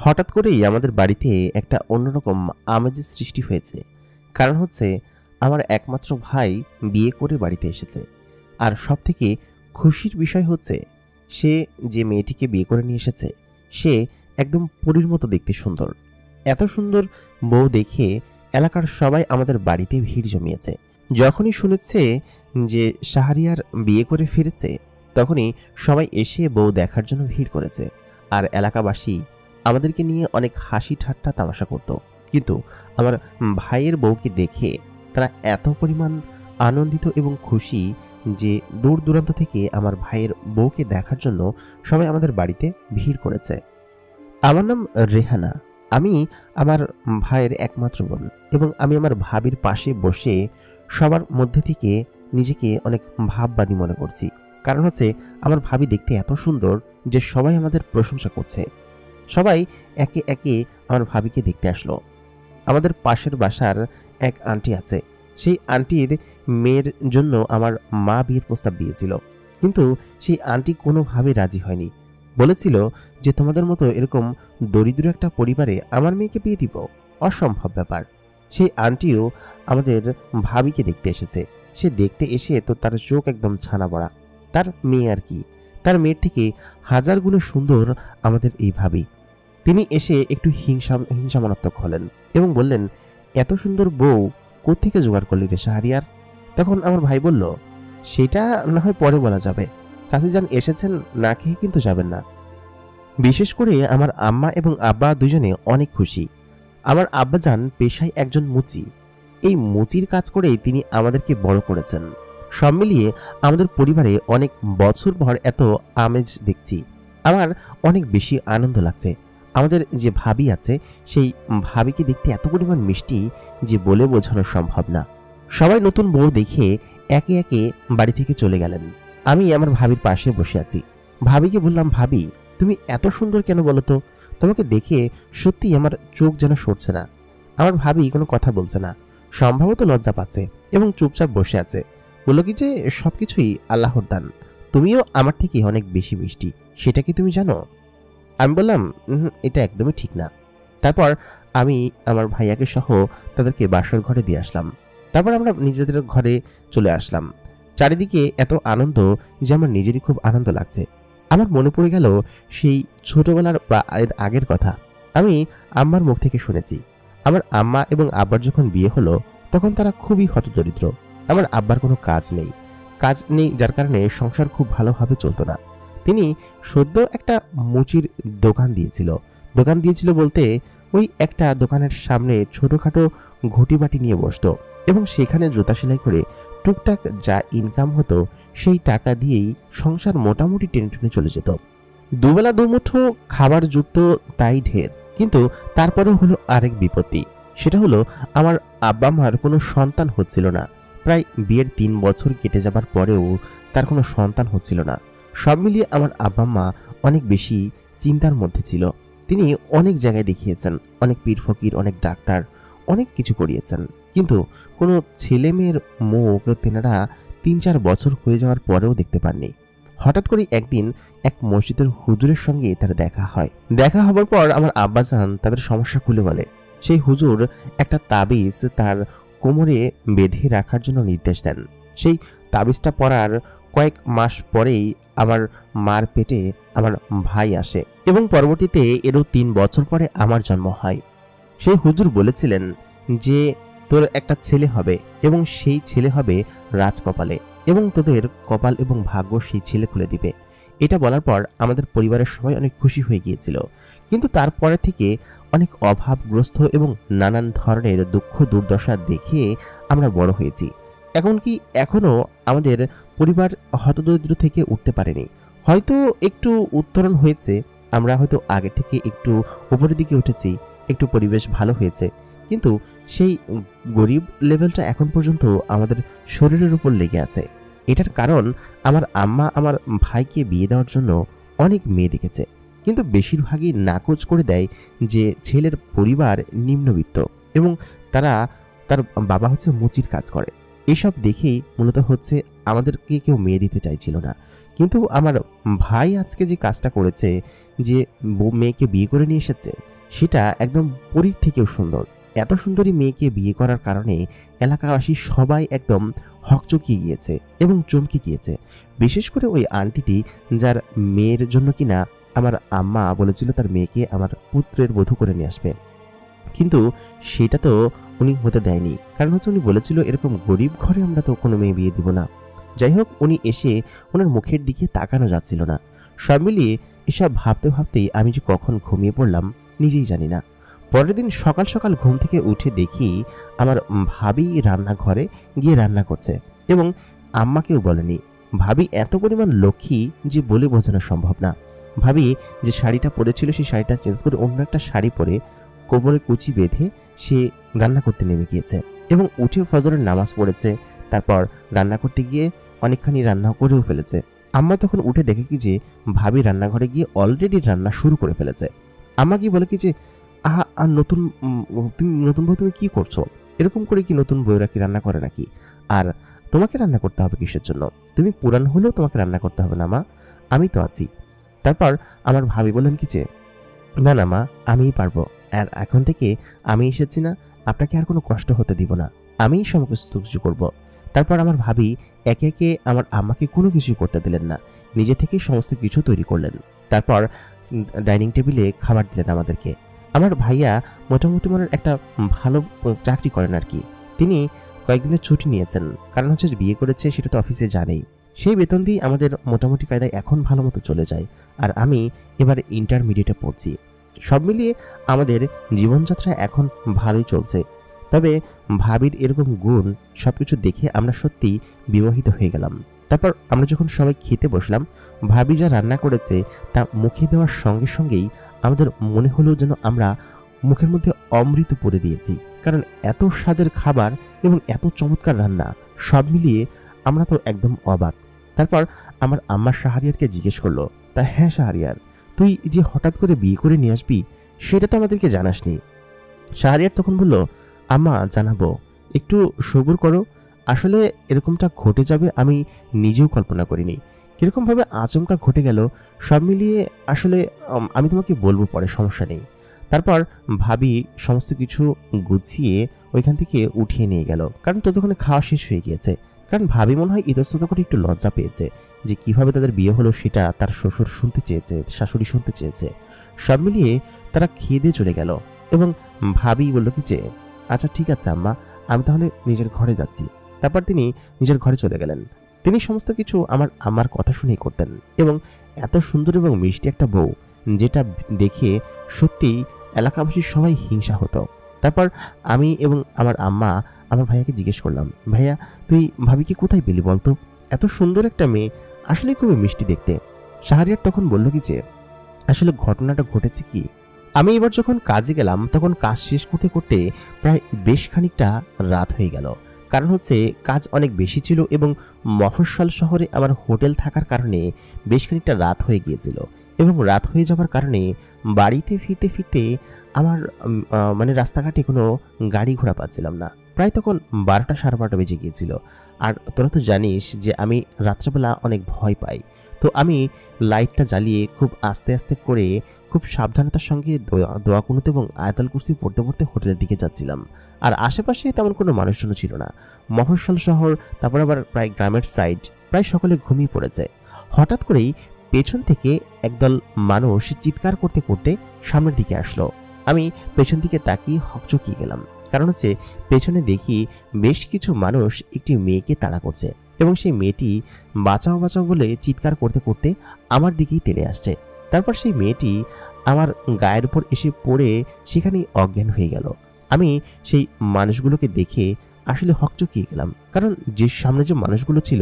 হঠাৎ করেই আমাদের বাড়িতে একটা অন্যরকম আমেজের সৃষ্টি হয়েছে। কারণ হচ্ছে আমার একমাত্র ভাই বিয়ে করে বাড়িতে এসেছে। আর সবথেকে খুশির বিষয় হচ্ছে সে যে মেয়েটিকে বিয়ে করে নিয়ে এসেছে সে একদম পরীর মতো দেখতে সুন্দর। এত সুন্দর বউ দেখে এলাকার সবাই আমাদের বাড়িতে ভিড় জমিয়েছে। যখনই শুনেছে যে শাহরিয়ার বিয়ে করে ফিরেছে তখনই সবাই এসে বউ দেখার জন্য ভিড় করেছে। আর এলাকাবাসী আমাদেরকে নিয়ে অনেক হাসি ঠাট্টা তামাশা করত। কিন্তু আমার ভাইয়ের বউকে দেখে তারা এত পরিমাণ আনন্দিত এবং খুশি যে দূর দূরান্ত থেকে আমার ভাইয়ের বউকে দেখার জন্য সবাই আমাদের বাড়িতে ভিড় করেছে। আমার নাম রেহানা। আমি আমার ভাইয়ের একমাত্র বোন এবং আমি আমার ভাবির পাশে বসে সবার মধ্যে থেকে নিজেকে অনেক ভাববাদী মনে করছি। কারণ হচ্ছে আমার ভাবি দেখতে এত সুন্দর যে সবাই আমাদের প্রশংসা করছে। সবাই একে একে আমার ভাবিকে দেখতে আসলো। আমাদের পাশের বাসার এক আন্টি আছে, সেই আন্টির মেয়ের জন্য আমার মা বিয়ের প্রস্তাব দিয়েছিল, কিন্তু সেই আন্টি কোনোভাবে রাজি হয়নি। বলেছিল যে তোমাদের মতো এরকম দরিদ্র একটা পরিবারে আমার মেয়েকে বিয়ে দিব, অসম্ভব ব্যাপার। সেই আন্টিও আমাদের ভাবিকে দেখতে এসেছে। সে দেখতে এসে তো তার চোখ একদম ছানা বড়া। তার মেয়ে আর কি, তার মেয়ের থেকে হাজার গুণে সুন্দর আমাদের এই ভাবি। তিনি এসে একটু হিংসামাত্মক হলেন এবং বললেন, এত সুন্দর বউ কোত্থেকে জোগাড় করলি রে শাহরিয়ার? তখন আমার ভাই বলল, সেটা না হয় পরে বলা যাবে, চাচিজান এসেছেন, না খেয়ে কিন্তু যাবেন না। বিশেষ করে আমার আম্মা এবং আব্বা দুজনে অনেক খুশি। আমার আব্বাজান পেশায় একজন মুচি। এই মুচির কাজ করেই তিনি আমাদেরকে বড় করেছেন। সব মিলিয়ে আমাদের পরিবারে অনেক বছর পর এত আমেজ দেখছি। আমার অনেক বেশি আনন্দ লাগছে। আমাদের যে ভাবি আছে সেই ভাবিকে দেখতে এত পরিমাণ মিষ্টি যে বলে বোঝানো সম্ভব না। সবাই নতুন বউ দেখে একে একে বাড়ি থেকে চলে গেলেন। আমি আমার ভাবির পাশে বসে আছি। ভাবিকে বললাম, ভাবি তুমি এত সুন্দর কেন বলো তো? তোমাকে দেখে সত্যি আমার চোখ যেন সরছে না। আমার ভাবি কোনো কথা বলছে না, সম্ভবত লজ্জা পাচ্ছে এবং চুপচাপ বসে আছে। বললো কি যে সবকিছুই আল্লাহর দান, তুমিও আমার থেকে অনেক বেশি মিষ্টি, সেটা কি তুমি জানো? আমি বললাম, এটা একদমই ঠিক না। তারপর আমি আমার ভাইয়াকে সহ তাদেরকে বাসর ঘরে দিয়ে আসলাম। তারপর আমরা নিজেদের ঘরে চলে আসলাম। চারিদিকে এত আনন্দ যে আমার নিজেরই খুব আনন্দ লাগছে। আমার মনে পড়ে গেল সেই ছোটবেলার বা এর আগের কথা। আমি আম্মার মুখ থেকে শুনেছি, আমার আম্মা এবং আব্বার যখন বিয়ে হলো তখন তারা খুবই হতদরিদ্র। আমার আব্বার কোনো কাজ নেই যার কারণে সংসার খুব ভালোভাবে চলতো না। তিনি সদ্য একটা মুচির দোকান দিয়েছিল বলতে ওই একটা দোকানের সামনে ছোটখাটো ঘটিবাটি নিয়ে বসতো এবং সেখানে জুতা সেলাই করে টুকটাক যা ইনকাম হতো সেই টাকা দিয়েই সংসার মোটামুটি টেনে টেনে চলে যেত। দুবেলা দুমুঠো খাবার যুক্ত তাই ঢের। কিন্তু তারপরেও হলো আরেক বিপত্তি। সেটা হলো আমার আব্বা মার কোনো সন্তান হচ্ছিল না। প্রায় বিয়ের 3 বছর কেটে যাবার পরেও তার কোনো সন্তান হচ্ছিল না। সব মিলিয়ে আমার আব্বা মা অনেক বেশি চিন্তার মধ্যে ছিল। তিনি অনেক জায়গায় দেখিয়েছেন, অনেক পীর ফকির, অনেক ডাক্তার, অনেক কিছু করিয়েছেন, কিন্তু কোনো ছেলে মেয়ের মুখ তেনারা 3-4 বছর হয়ে যাওয়ার পরেও দেখতে পাননি। হঠাৎ করে একদিন এক মসজিদের হুজুরের সঙ্গে তার দেখা হবার পর আমার আব্বাজান তাদের সমস্যা খুলে বলে। সেই হুজুর একটা তাবিজ তার কোমরে বেঁধে রাখার জন্য নির্দেশ দেন। সেই তাবিজটা পরার কয়েক মাস পরেই আমার মার পেটে আমার ভাই আসে এবং পরবর্তীতে এরও 3 বছর পরে আমার জন্ম হয়। সেই হুজুর বলেছিলেন যে তোর একটা ছেলে হবে এবং সেই ছেলে হবে রাজকপালে এবং তোদের কপাল এবং ভাগ্য সেই ছেলে খুলে দিবে। এটা বলার পর আমাদের পরিবারের সবাই অনেক খুশি হয়ে গিয়েছিল। কিন্তু তারপরে থেকে অনেক অভাবগ্রস্ত এবং নানান ধরনের দুঃখ দুর্দশা দেখে আমরা বড় হয়েছি। এখনো আমাদের পরিবার হতদরিদ্র থেকে উঠতে পারেনি। হয়তো একটু উত্তরণ হয়েছে, আমরা হয়তো আগে থেকে একটু উপরের দিকে উঠেছি, একটু পরিবেশ ভালো হয়েছে, কিন্তু সেই গরিব লেভেলটা এখন পর্যন্ত আমাদের শরীরের উপর লেগে আছে। এটার কারণ আমার আম্মা আমার ভাইকে বিয়ে দেওয়ার জন্য অনেক মেয়ে দেখেছে, কিন্তু বেশিরভাগই নাকচ করে দেয় যে ছেলের পরিবার নিম্নবিত্ত এবং তার বাবা হচ্ছে মুচির কাজ করে। এসব দেখেই মূলত হচ্ছে আমাদেরকে কেউ মেয়ে দিতে চাইছিল না। কিন্তু আমার ভাই আজকে যে কাজটা করেছে, যে মেয়েকে বিয়ে করে নিয়ে এসেছে, সেটা একদম পরীর থেকেও সুন্দর। এত সুন্দরী মেয়েকে বিয়ে করার কারণে এলাকাবাসী সবাই একদম হকচকিয়ে গিয়েছে এবং চমকে গিয়েছে। বিশেষ করে ওই আন্টিটি, যার মেয়ের জন্য কিনা আমার আম্মা বলেছিল তার মেয়েকে আমার পুত্রের বধূ করে নিয়ে আসবে, কিন্তু সেটা তো উনি হতে দেয়নি। কারণ হচ্ছে উনি বলেছিল এরকম গরিব ঘরে আমরা তো কোনো মেয়ে বিয়ে দিব না। যাই হোক, উনি এসে ওনার মুখের দিকে তাকানো যাচ্ছিল না। সব মিলিয়ে এসব ভাবতে ভাবতেই আমি যে কখন ঘুমিয়ে পড়লাম নিজেই জানি না। পরের দিন সকাল সকাল ঘুম থেকে উঠে দেখি আমার ভাবি রান্নাঘরে গিয়ে রান্না করছে এবং আম্মাকেও বলেনি। ভাবি এত পরিমাণ লক্ষ্মী যে বলে বোঝানো সম্ভব না। ভাবি যে শাড়িটা পরেছিল সেই শাড়িটা চেঞ্জ করে অন্য একটা শাড়ি পরে কোমরে কুচি বেঁধে সে রান্না করতে নেমে গিয়েছে এবং উঠে ফজরের নামাজ পড়েছে। তারপর রান্না করতে গিয়ে অনেকখানি রান্না করেও ফেলেছে। আম্মা তখন উঠে দেখে কি যে ভাবি রান্নাঘরে গিয়ে অলরেডি রান্না শুরু করে ফেলেছে। আম্মা কি বলে কি যে, আহা আর তুমি নতুন বউ তুমি কি করছো? এরকম করে কি নতুন বউরা কি রান্না করে নাকি? আর তোমাকে রান্না করতে হবে কিসের জন্য? তুমি পুরান হলেও তোমাকে রান্না করতে হবে না মা, আমি তো আছি। তারপর আমার ভাবি বললেন কি যে, না না মা, আমিই পারবো। আর এখন থেকে আমি এসেছি না, আপনাকে আর কোনো কষ্ট হতে দিব না, আমিই সমস্ত কিছু করবো। তারপর আমার ভাবি একে একে আমার আম্মাকে কোনো কিছুই করতে দিলেন না, নিজে থেকেই সমস্ত কিছু তৈরি করলেন। তারপর ডাইনিং টেবিলে খাবার দিলেন আমাদেরকে। আমার ভাইয়া মোটামুটি মনের একটা ভালো চাকরি করেন আর কি। তিনি কয়েকদিনের ছুটি নিয়েছেন, কারণ হচ্ছে বিয়ে করেছে সেটা তো অফিসে জানেই। সেই বেতন দিয়ে আমাদের মোটামুটি কায়দায় এখন ভালো মতো চলে যায়। আর আমি এবার ইন্টারমিডিয়েটে পড়ছি। সব মিলিয়ে আমাদের জীবনযাত্রা এখন ভালোই চলছে। তবে ভাবির এরকম গুণ সবকিছু দেখে আমরা সত্যি বিমোহিত হয়ে গেলাম। তারপর আমরা যখন সবাই খেতে বসলাম, ভাবি যা রান্না করেছে তা মুখে দেওয়ার সঙ্গে সঙ্গেই আমাদের মনে হলো যেন আমরা মুখের মধ্যে অমৃত পড়ে দিয়েছি। কারণ এত স্বাদের খাবার এবং এত চমৎকার রান্না, সব মিলিয়ে আমরা তো একদম অবাক। তারপর আমার আম্মা শাহরিয়ারকে জিজ্ঞেস করলো, তা হ্যাঁ শাহরিয়ার, তুই যে হঠাৎ করে বিয়ে করে নিয়ে আসবি সেটা তো আমাদেরকে জানাসনি। শাহরিয়ার তখন বলল, আম্মা জানাবো, একটু সবুর করো। আসলে এরকমটা ঘটে যাবে আমি নিজেও কল্পনা করিনি। কিরকমভাবে আচমকা ঘটে গেল সব মিলিয়ে আসলে আমি তোমাকে বলবো পরে, সমস্যা নেই। তারপর ভাবি সমস্ত কিছু গুছিয়ে ওইখান থেকে উঠিয়ে নিয়ে গেল, কারণ ততক্ষণে খাওয়া শেষ হয়ে গিয়েছে। কারণ ভাবি মনে হয় ইতস্তত করে একটু লজ্জা পেয়েছে যে কিভাবে তাদের বিয়ে হলো সেটা তার শ্বশুর শুনতে চেয়েছে, শাশুড়ি শুনতে চেয়েছে। সব মিলিয়ে তারা খেয়ে দিয়ে চলে গেল এবং ভাবি বলল কি যে, আচ্ছা ঠিক আছে আম্মা, আমি তাহলে নিজের ঘরে যাচ্ছি। তারপর তিনি নিজের ঘরে চলে গেলেন। তিনি সমস্ত কিছু আমার আম্মার কথা শুনেই করতেন এবং এত সুন্দর এবং মিষ্টি একটা বউ, যেটা দেখে সত্যিই এলাকাবাসীর সবাই হিংসা হতো। তারপর আমি এবং আমার আম্মা আমার ভাইয়াকে জিজ্ঞেস করলাম, ভাইয়া তুই ভাবিকে কোথায় পেলি বলতো? এত সুন্দর একটা মেয়ে, আসলে খুবই মিষ্টি দেখতে। শাহরিয়ার তখন বলল কি যে, আসলে ঘটনাটা ঘটেছে কি, আমি এবার যখন কাজে গেলাম তখন কাজ শেষ করতে করতে প্রায় বেশ খানিকটা রাত হয়ে গেল। কারণ হচ্ছে কাজ অনেক বেশি ছিল এবং মফস্বল শহরে আমার হোটেল থাকার কারণে বেশ খানিকটা রাত হয়ে গিয়েছিল এবং রাত হয়ে যাওয়ার কারণে বাড়িতে ফিরতে ফিরতে আমার মানে রাস্তাঘাটে কোনো গাড়ি ঘোড়া পাচ্ছিলাম না। প্রায় তখন 12টা 12:30 বেজে গিয়েছিল। আর তোরা তো জানিস যে আমি রাত্রেবেলা অনেক ভয় পাই। তো আমি লাইটটা জ্বালিয়ে খুব আস্তে আস্তে করে খুব সাবধানতার সঙ্গে দোয়া কুনুত এবং আয়াতুল কুরসি পড়তে পড়তে হোটেলের দিকে যাচ্ছিলাম। আর আশেপাশে তেমন কোনো মানুষজন ছিল না। মফস্বল শহর, তারপর আবার প্রায় গ্রামের সাইড, প্রায় সকলে ঘুমিয়ে পড়েছে। হঠাৎ করেই পেছন থেকে একদল মানুষ চিৎকার করতে করতে সামনের দিকে আসলো। আমি পেছন দিকে তাকিয়ে হকচকিয়ে গেলাম, কারণ হচ্ছে পেছনে দেখি বেশ কিছু মানুষ একটি মেয়েকে তাড়া করছে এবং সেই মেয়েটি বাঁচাও বাঁচাও বলে চিৎকার করতে করতে আমার দিকেই তেড়ে আসছে। তারপর সেই মেয়েটি আমার গায়ের উপর এসে পড়ে সেখানেই অজ্ঞান হয়ে গেল। আমি সেই মানুষগুলোকে দেখে আসলে হকচকিয়ে গেলাম, কারণ যে সামনে যে মানুষগুলো ছিল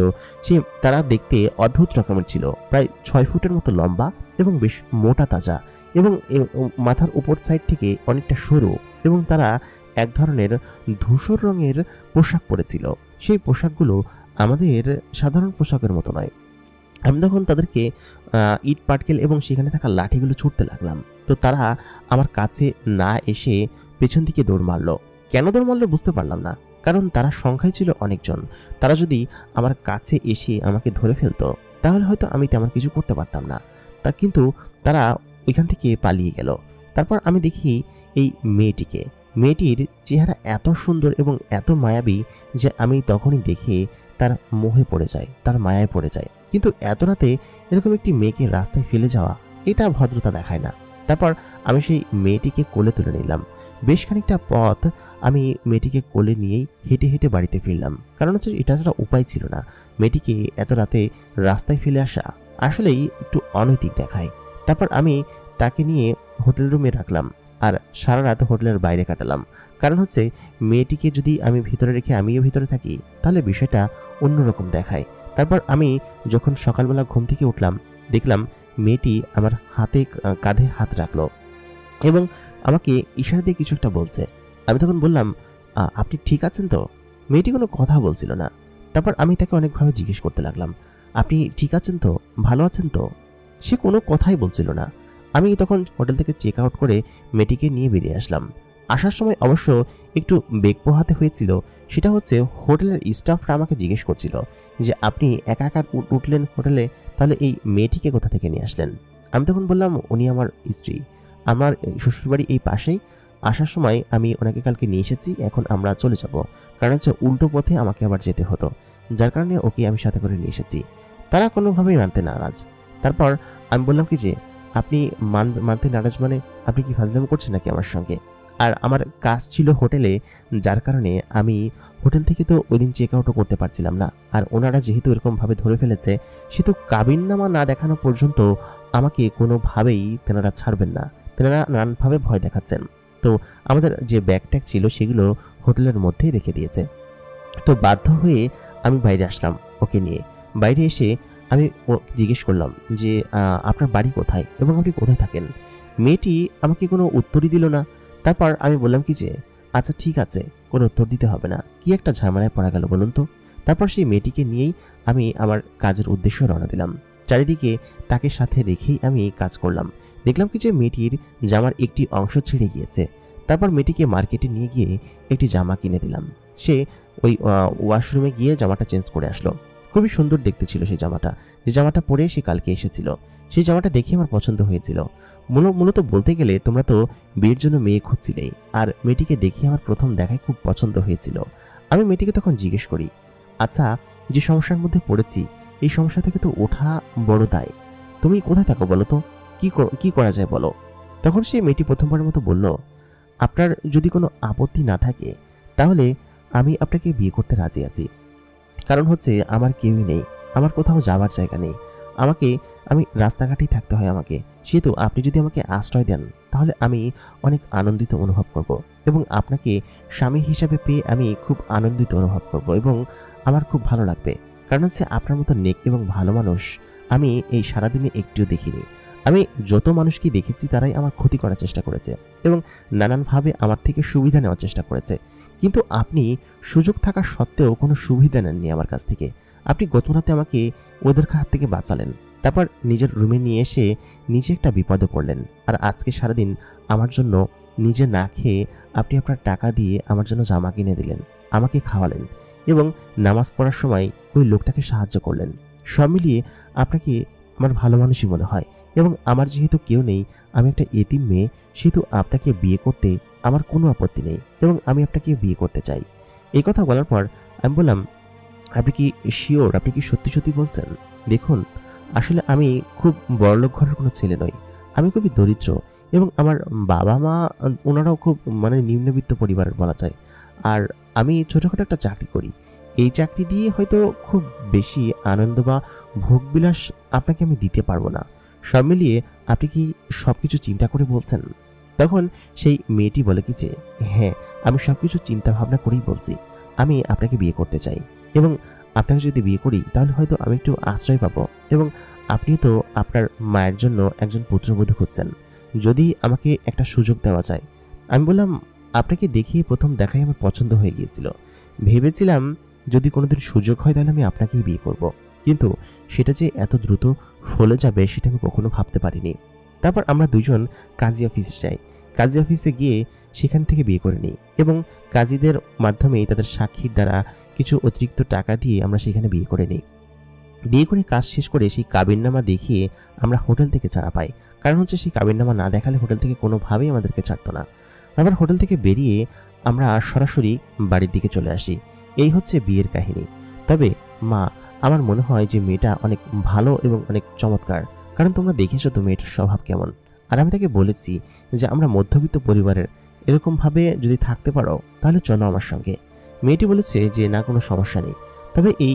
তারা দেখতে অদ্ভুত রকমের ছিল। প্রায় 6 ফুটের মতো লম্বা এবং বেশ মোটা তাজা এবং মাথার উপর সাইড থেকে অনেকটা সরু, এবং তারা এক ধরনের ধূসর রঙের পোশাক পরেছিল। সেই পোশাকগুলো আমাদের সাধারণ পোশাকের মতো নয়। আমি তখন তাদেরকে ইট পাটকেল এবং সেখানে থাকা লাঠিগুলো ছুটতে লাগলাম। তো তারা আমার কাছে না এসে পেছন দিকে দৌড় মারলো। কেন দৌড় মারলো বুঝতে পারলাম না, কারণ তারা সংখ্যায় ছিল অনেকজন। তারা যদি আমার কাছে এসে আমাকে ধরে ফেলতো তাহলে হয়তো আমি তেমন কিছু করতে পারতাম না। কিন্তু তারা ওইখান থেকে পালিয়ে গেল। তারপর আমি দেখি এই মেয়েটিকে। মেয়েটির চেহারা এত সুন্দর এবং এত মায়াবী যে আমি তখনই দেখে তার মোহে পড়ে যাই, তার মায়ায় পড়ে যাই। কিন্তু এত রাতে এরকম একটি মেয়েকে রাস্তায় ফেলে যাওয়া, এটা ভদ্রতা দেখায় না। তারপর আমি সেই মেয়েটিকে কোলে তুলে নিলাম। বেশ খানিকটা পথ আমি মেয়েটিকে কোলে নিয়েই হেঁটে হেঁটে বাড়িতে ফিরলাম। কারণ হচ্ছে এটা ছাড়া উপায় ছিল না। মেয়েটিকে এত রাতে রাস্তায় ফেলে আসা আসলেই একটু অনৈতিক দেখায়। তারপর আমি তাকে নিয়ে হোটেল রুমে রাখলাম আর সারা রাত হোটেলের বাইরে কাটালাম। কারণ হচ্ছে মেয়েটিকে যদি আমি ভিতরে রেখে আমিও ভিতরে থাকি তাহলে বিষয়টা অন্যরকম দেখায়। তারপর আমি যখন সকালবেলা ঘুম থেকে উঠলাম, দেখলাম মেয়েটি আমার কাঁধে হাত রাখলো এবং আমাকে ইশারা দিয়ে কিছু একটা বলছে। আমি তখন বললাম, আপনি ঠিক আছেন তো? মেয়েটি কোনো কথা বলছিল না। তারপর আমি তাকে অনেকভাবে জিজ্ঞেস করতে লাগলাম, আপনি ঠিক আছেন তো? ভালো আছেন তো? সে কোনো কথাই বলছিল না। আমি তখন হোটেল থেকে চেক আউট করে মেয়েটিকে নিয়ে বেরিয়ে আসলাম। আসার সময় অবশ্য একটু বেগ পোহাতে হয়েছিল। সেটা হচ্ছে হোটেলের স্টাফরা আমাকে জিজ্ঞেস করছিল যে আপনি একা একা উঠলেন হোটেলে, তাহলে এই মেয়েটিকে কোথা থেকে নিয়ে আসলেন? আমি তখন বললাম, উনি আমার স্ত্রী, আমার শ্বশুরবাড়ি এই পাশেই। আসার সময় আমি ওনাকে কালকে নিয়ে এসেছি, এখন আমরা চলে যাব। কারণ হচ্ছে উল্টো পথে আমাকে আবার যেতে হতো, যার কারণে ওকে আমি সাথে করে নিয়ে এসেছি। তারা কোনোভাবেই মানতে নারাজ। তারপর আমি বললাম কি যে আপনি মানতে নারাজ মানে আপনি কি ফাজলামি করছেন নাকি আমার সঙ্গে? আর আমার কাজ ছিল হোটেলে, যার কারণে আমি হোটেল থেকে তো ওই দিন চেক আউটও করতে পারছিলাম না। আর ওনারা যেহেতু এরকমভাবে ধরে ফেলেছে, সেহেতু কাবিননামা না দেখানো পর্যন্ত আমাকে কোনোভাবেই তেনারা ছাড়বেন না। তেনারা নানানভাবে ভয় দেখাচ্ছেন। তো আমাদের যে ব্যাগ ট্যাগ ছিল সেগুলো হোটেলের মধ্যেই রেখে দিয়েছে। তো বাধ্য হয়ে আমি বাইরে আসলাম ওকে নিয়ে। বাইরে এসে আমি জিজ্ঞেস করলাম যে আপনার বাড়ি কোথায় এবং আপনি কোথায় থাকেন? মেয়েটি আমাকে কোনো উত্তরই দিল না। তারপর আমি বললাম কি যে আচ্ছা ঠিক আছে, কোনো উত্তর দিতে হবে না, কি একটা ঝামেলায় পড়া গেল বলুন তো। তারপর সেই মেয়েটিকে নিয়েই আমি আমার কাজের উদ্দেশ্যে রওনা দিলাম। চারিদিকে তাকে সাথে রেখেই আমি কাজ করলাম। দেখলাম কি যে মেয়েটির জামার একটি অংশ ছিঁড়ে গিয়েছে। তারপর মেয়েটিকে মার্কেটে নিয়ে গিয়ে একটি জামা কিনে দিলাম। সে ওই ওয়াশরুমে গিয়ে জামাটা চেঞ্জ করে আসলো। খুবই সুন্দর দেখতে ছিল সেই জামাটা, যে জামাটা পরে সে কালকে এসেছিল। সেই জামাটা দেখে আমার পছন্দ হয়েছিল। মূলত বলতে গেলে তোমরা তো বিয়ের জন্য মেয়ে খুঁজছিলেই, আর মেয়েটিকে দেখে আমার প্রথম দেখায় খুব পছন্দ হয়েছিল। আমি মেয়েটিকে তখন জিজ্ঞেস করি, আচ্ছা যে সমস্যার মধ্যে পড়েছি এই সমস্যা থেকে তো ওঠা বড় দায়, তুমি কোথায় থাকো বলো তো, কি করা যায় বলো। তখন সেই মেয়েটি প্রথমবারের মতো বলল, আপনার যদি কোনো আপত্তি না থাকে তাহলে আমি আপনাকে বিয়ে করতে রাজি আছি। কারণ হচ্ছে আমার কেউই নেই, আমার কোথাও যাওয়ার জায়গা নেই, আমি রাস্তাঘাটেই থাকতে হয় আমাকে। সেহেতু আপনি যদি আমাকে আশ্রয় দেন তাহলে আমি অনেক আনন্দিত অনুভব করব এবং আপনাকে স্বামী হিসাবে পেয়ে আমি খুব আনন্দিত অনুভব করব এবং আমার খুব ভালো লাগবে। কারণ হচ্ছে আপনার মতো নেক এবং ভালো মানুষ আমি এই সারাদিনে একটিও দেখিনি। আমি যত মানুষকে দেখেছি তারাই আমার ক্ষতি করার চেষ্টা করেছে এবং নানানভাবে আমার থেকে সুবিধা নেওয়ার চেষ্টা করেছে। কিন্তু আপনি সুযোগ থাকা সত্ত্বেও কোনো সুবিধা নেননি আমার কাছ থেকে। আপনি গত রাতে আমাকে ওদের হাত থেকে বাঁচালেন, তারপর নিজের রুমে নিয়ে এসে নিজে একটা বিপদে পড়লেন। আর আজকে সারাদিন আমার জন্য নিজে না খেয়ে আপনি আপনার টাকা দিয়ে আমার জন্য জামা কিনে দিলেন, আমাকে খাওয়ালেন এবং নামাজ পড়ার সময় ওই লোকটাকে সাহায্য করলেন। সব মিলিয়ে আপনাকে আমার ভালো মানুষই মনে হয় এবং আমার যেহেতু কেউ নেই, আমি একটা এতিম মেয়ে, সেহেতু আপনাকে বিয়ে করতে আমার কোনো আপত্তি নেই এবং আমি আপনাকে বিয়ে করতে চাই। এই কথা বলার পর আমি বললাম, আপনি কি শিওর? আপনি কি সত্যি সত্যি বলছেন? দেখুন, আসলে আমি খুব বড়লোক ঘরের কোনো ছেলে নই, আমি খুবই দরিদ্র এবং আমার বাবা মা ওনারাও খুব নিম্নবিত্ত পরিবারের বলা যায়। আর আমি ছোটোখাটো একটা চাকরি করি। এই চাকরি দিয়ে হয়তো খুব বেশি আনন্দ বা ভোগবিলাস আপনাকে আমি দিতে পারবো না। সব মিলিয়ে আপনি কি সব কিছু চিন্তা করে বলছেন? তখন সেই মেয়েটি বলে কি যে হ্যাঁ, আমি সব কিছু চিন্তা ভাবনা করেই বলছি। আমি আপনাকে বিয়ে করতে চাই এবং আপনাকে যদি বিয়ে করি তাহলে হয়তো আমি একটু আশ্রয় পাবো এবং আপনি তো আপনার মায়ের জন্য একজন পুত্রবধূ খুঁজছেন, যদি আমাকে একটা সুযোগ দেওয়া যায়। আমি বললাম, আপনাকে দেখিয়ে প্রথম দেখাই আমার পছন্দ হয়ে গিয়েছিল। ভেবেছিলাম যদি কোনোদিন সুযোগ হয় তাহলে আমি আপনাকেই বিয়ে করব, কিন্তু সেটা যে এত দ্রুত ফলে যাবে সেটা আমি কখনো ভাবতে পারিনি। তারপর আমরা দুজন কাজী অফিসে যাই। কাজী অফিসে গিয়ে সেখান থেকে বিয়ে করে নিই এবং কাজীদের মাধ্যমেই তাদের সাক্ষীর দ্বারা কিছু অতিরিক্ত টাকা দিয়ে আমরা সেখানে বিয়ে করে নিই। বিয়ে করে কাজ শেষ করে সেই কাবিননামা দেখিয়ে আমরা হোটেল থেকে ছাড়া পাই। কারণ হচ্ছে সেই কাবিননামা না দেখালে হোটেল থেকে কোনোভাবেই আমাদেরকে ছাড়তো না। আবার হোটেল থেকে বেরিয়ে আমরা সরাসরি বাড়ির দিকে চলে আসি। এই হচ্ছে বিয়ের কাহিনী। তবে মা, আমার মনে হয় যে মেয়েটা অনেক ভালো এবং অনেক চমৎকার, কারণ তোমরা দেখেছো তো মেয়েটার স্বভাব কেমন। আর আমি তাকে বলেছি যে আমরা মধ্যবিত্ত পরিবারের, এরকমভাবে যদি থাকতে পারো তাহলে চলো আমার সঙ্গে। মেয়েটি বলেছে যে না, কোনো সমস্যা নেই। তবে এই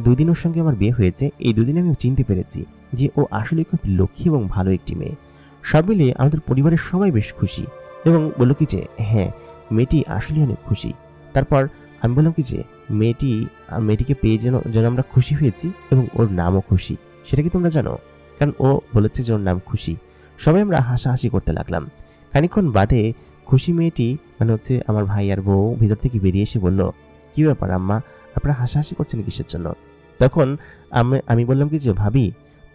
2 দিন ওর সঙ্গে আমার বিয়ে হয়েছে, এই 2 দিনে আমি চিনতে পেরেছি যে ও আসলে খুব লক্ষ্মী এবং ভালো একটি মেয়ে। সব মিলিয়ে আমাদের পরিবারের সবাই বেশ খুশি এবং বলল কি যে হ্যাঁ, মেয়েটি আসলে অনেক খুশি। তারপর আমি বললাম কি যে মেয়েটিকে পেয়ে যেন যেন আমরা খুশি হয়েছি এবং ওর নামও খুশি, সেটা কি তোমরা জানো? কারণ ও বলেছে যে ওর নাম খুশি। সবাই আমরা হাসাহাসি করতে লাগলাম। খানিকক্ষণ বাদে খুশি মেয়েটি, মানে হচ্ছে আমার ভাই আর বউ, ভিতর থেকে বেরিয়ে এসে বলল, কি ব্যাপার আম্মা, আপনারা হাসাহাসি করছেন কিসের জন্য? তখন আমি বললাম কি যে ভাবি,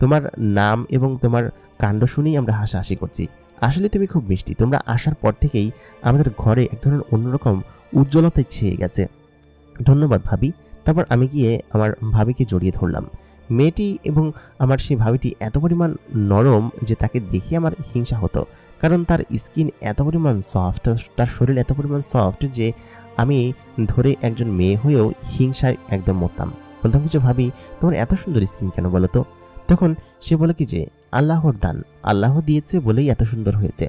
তোমার নাম এবং তোমার কাণ্ড শুনেই আমরা হাসাহাসি করছি। আসলে তুমি খুব মিষ্টি। তোমরা আসার পর থেকেই আমাদের ঘরে এক ধরনের অন্যরকম উজ্জ্বলতায় ছেয়ে গেছে। ধন্যবাদ ভাবি। তারপর আমি গিয়ে আমার ভাবিকে জড়িয়ে ধরলাম। মেয়েটি এবং আমার সেই ভাবিটি এত পরিমাণ নরম যে তাকে দেখে আমার হিংসা হতো, কারণ তার স্কিন এত পরিমাণ সফট, তার শরীর এত পরিমাণ সফট যে আমি ধরে একজন মেয়ে হয়েও হিংসায় একদম মরতাম। বলতাম কিছু ভাবি, তোমার এত সুন্দর স্কিন কেন বলো তো? তখন সে বলে কি যে আল্লাহর দান, আল্লাহ দিয়েছে বলেই এত সুন্দর হয়েছে।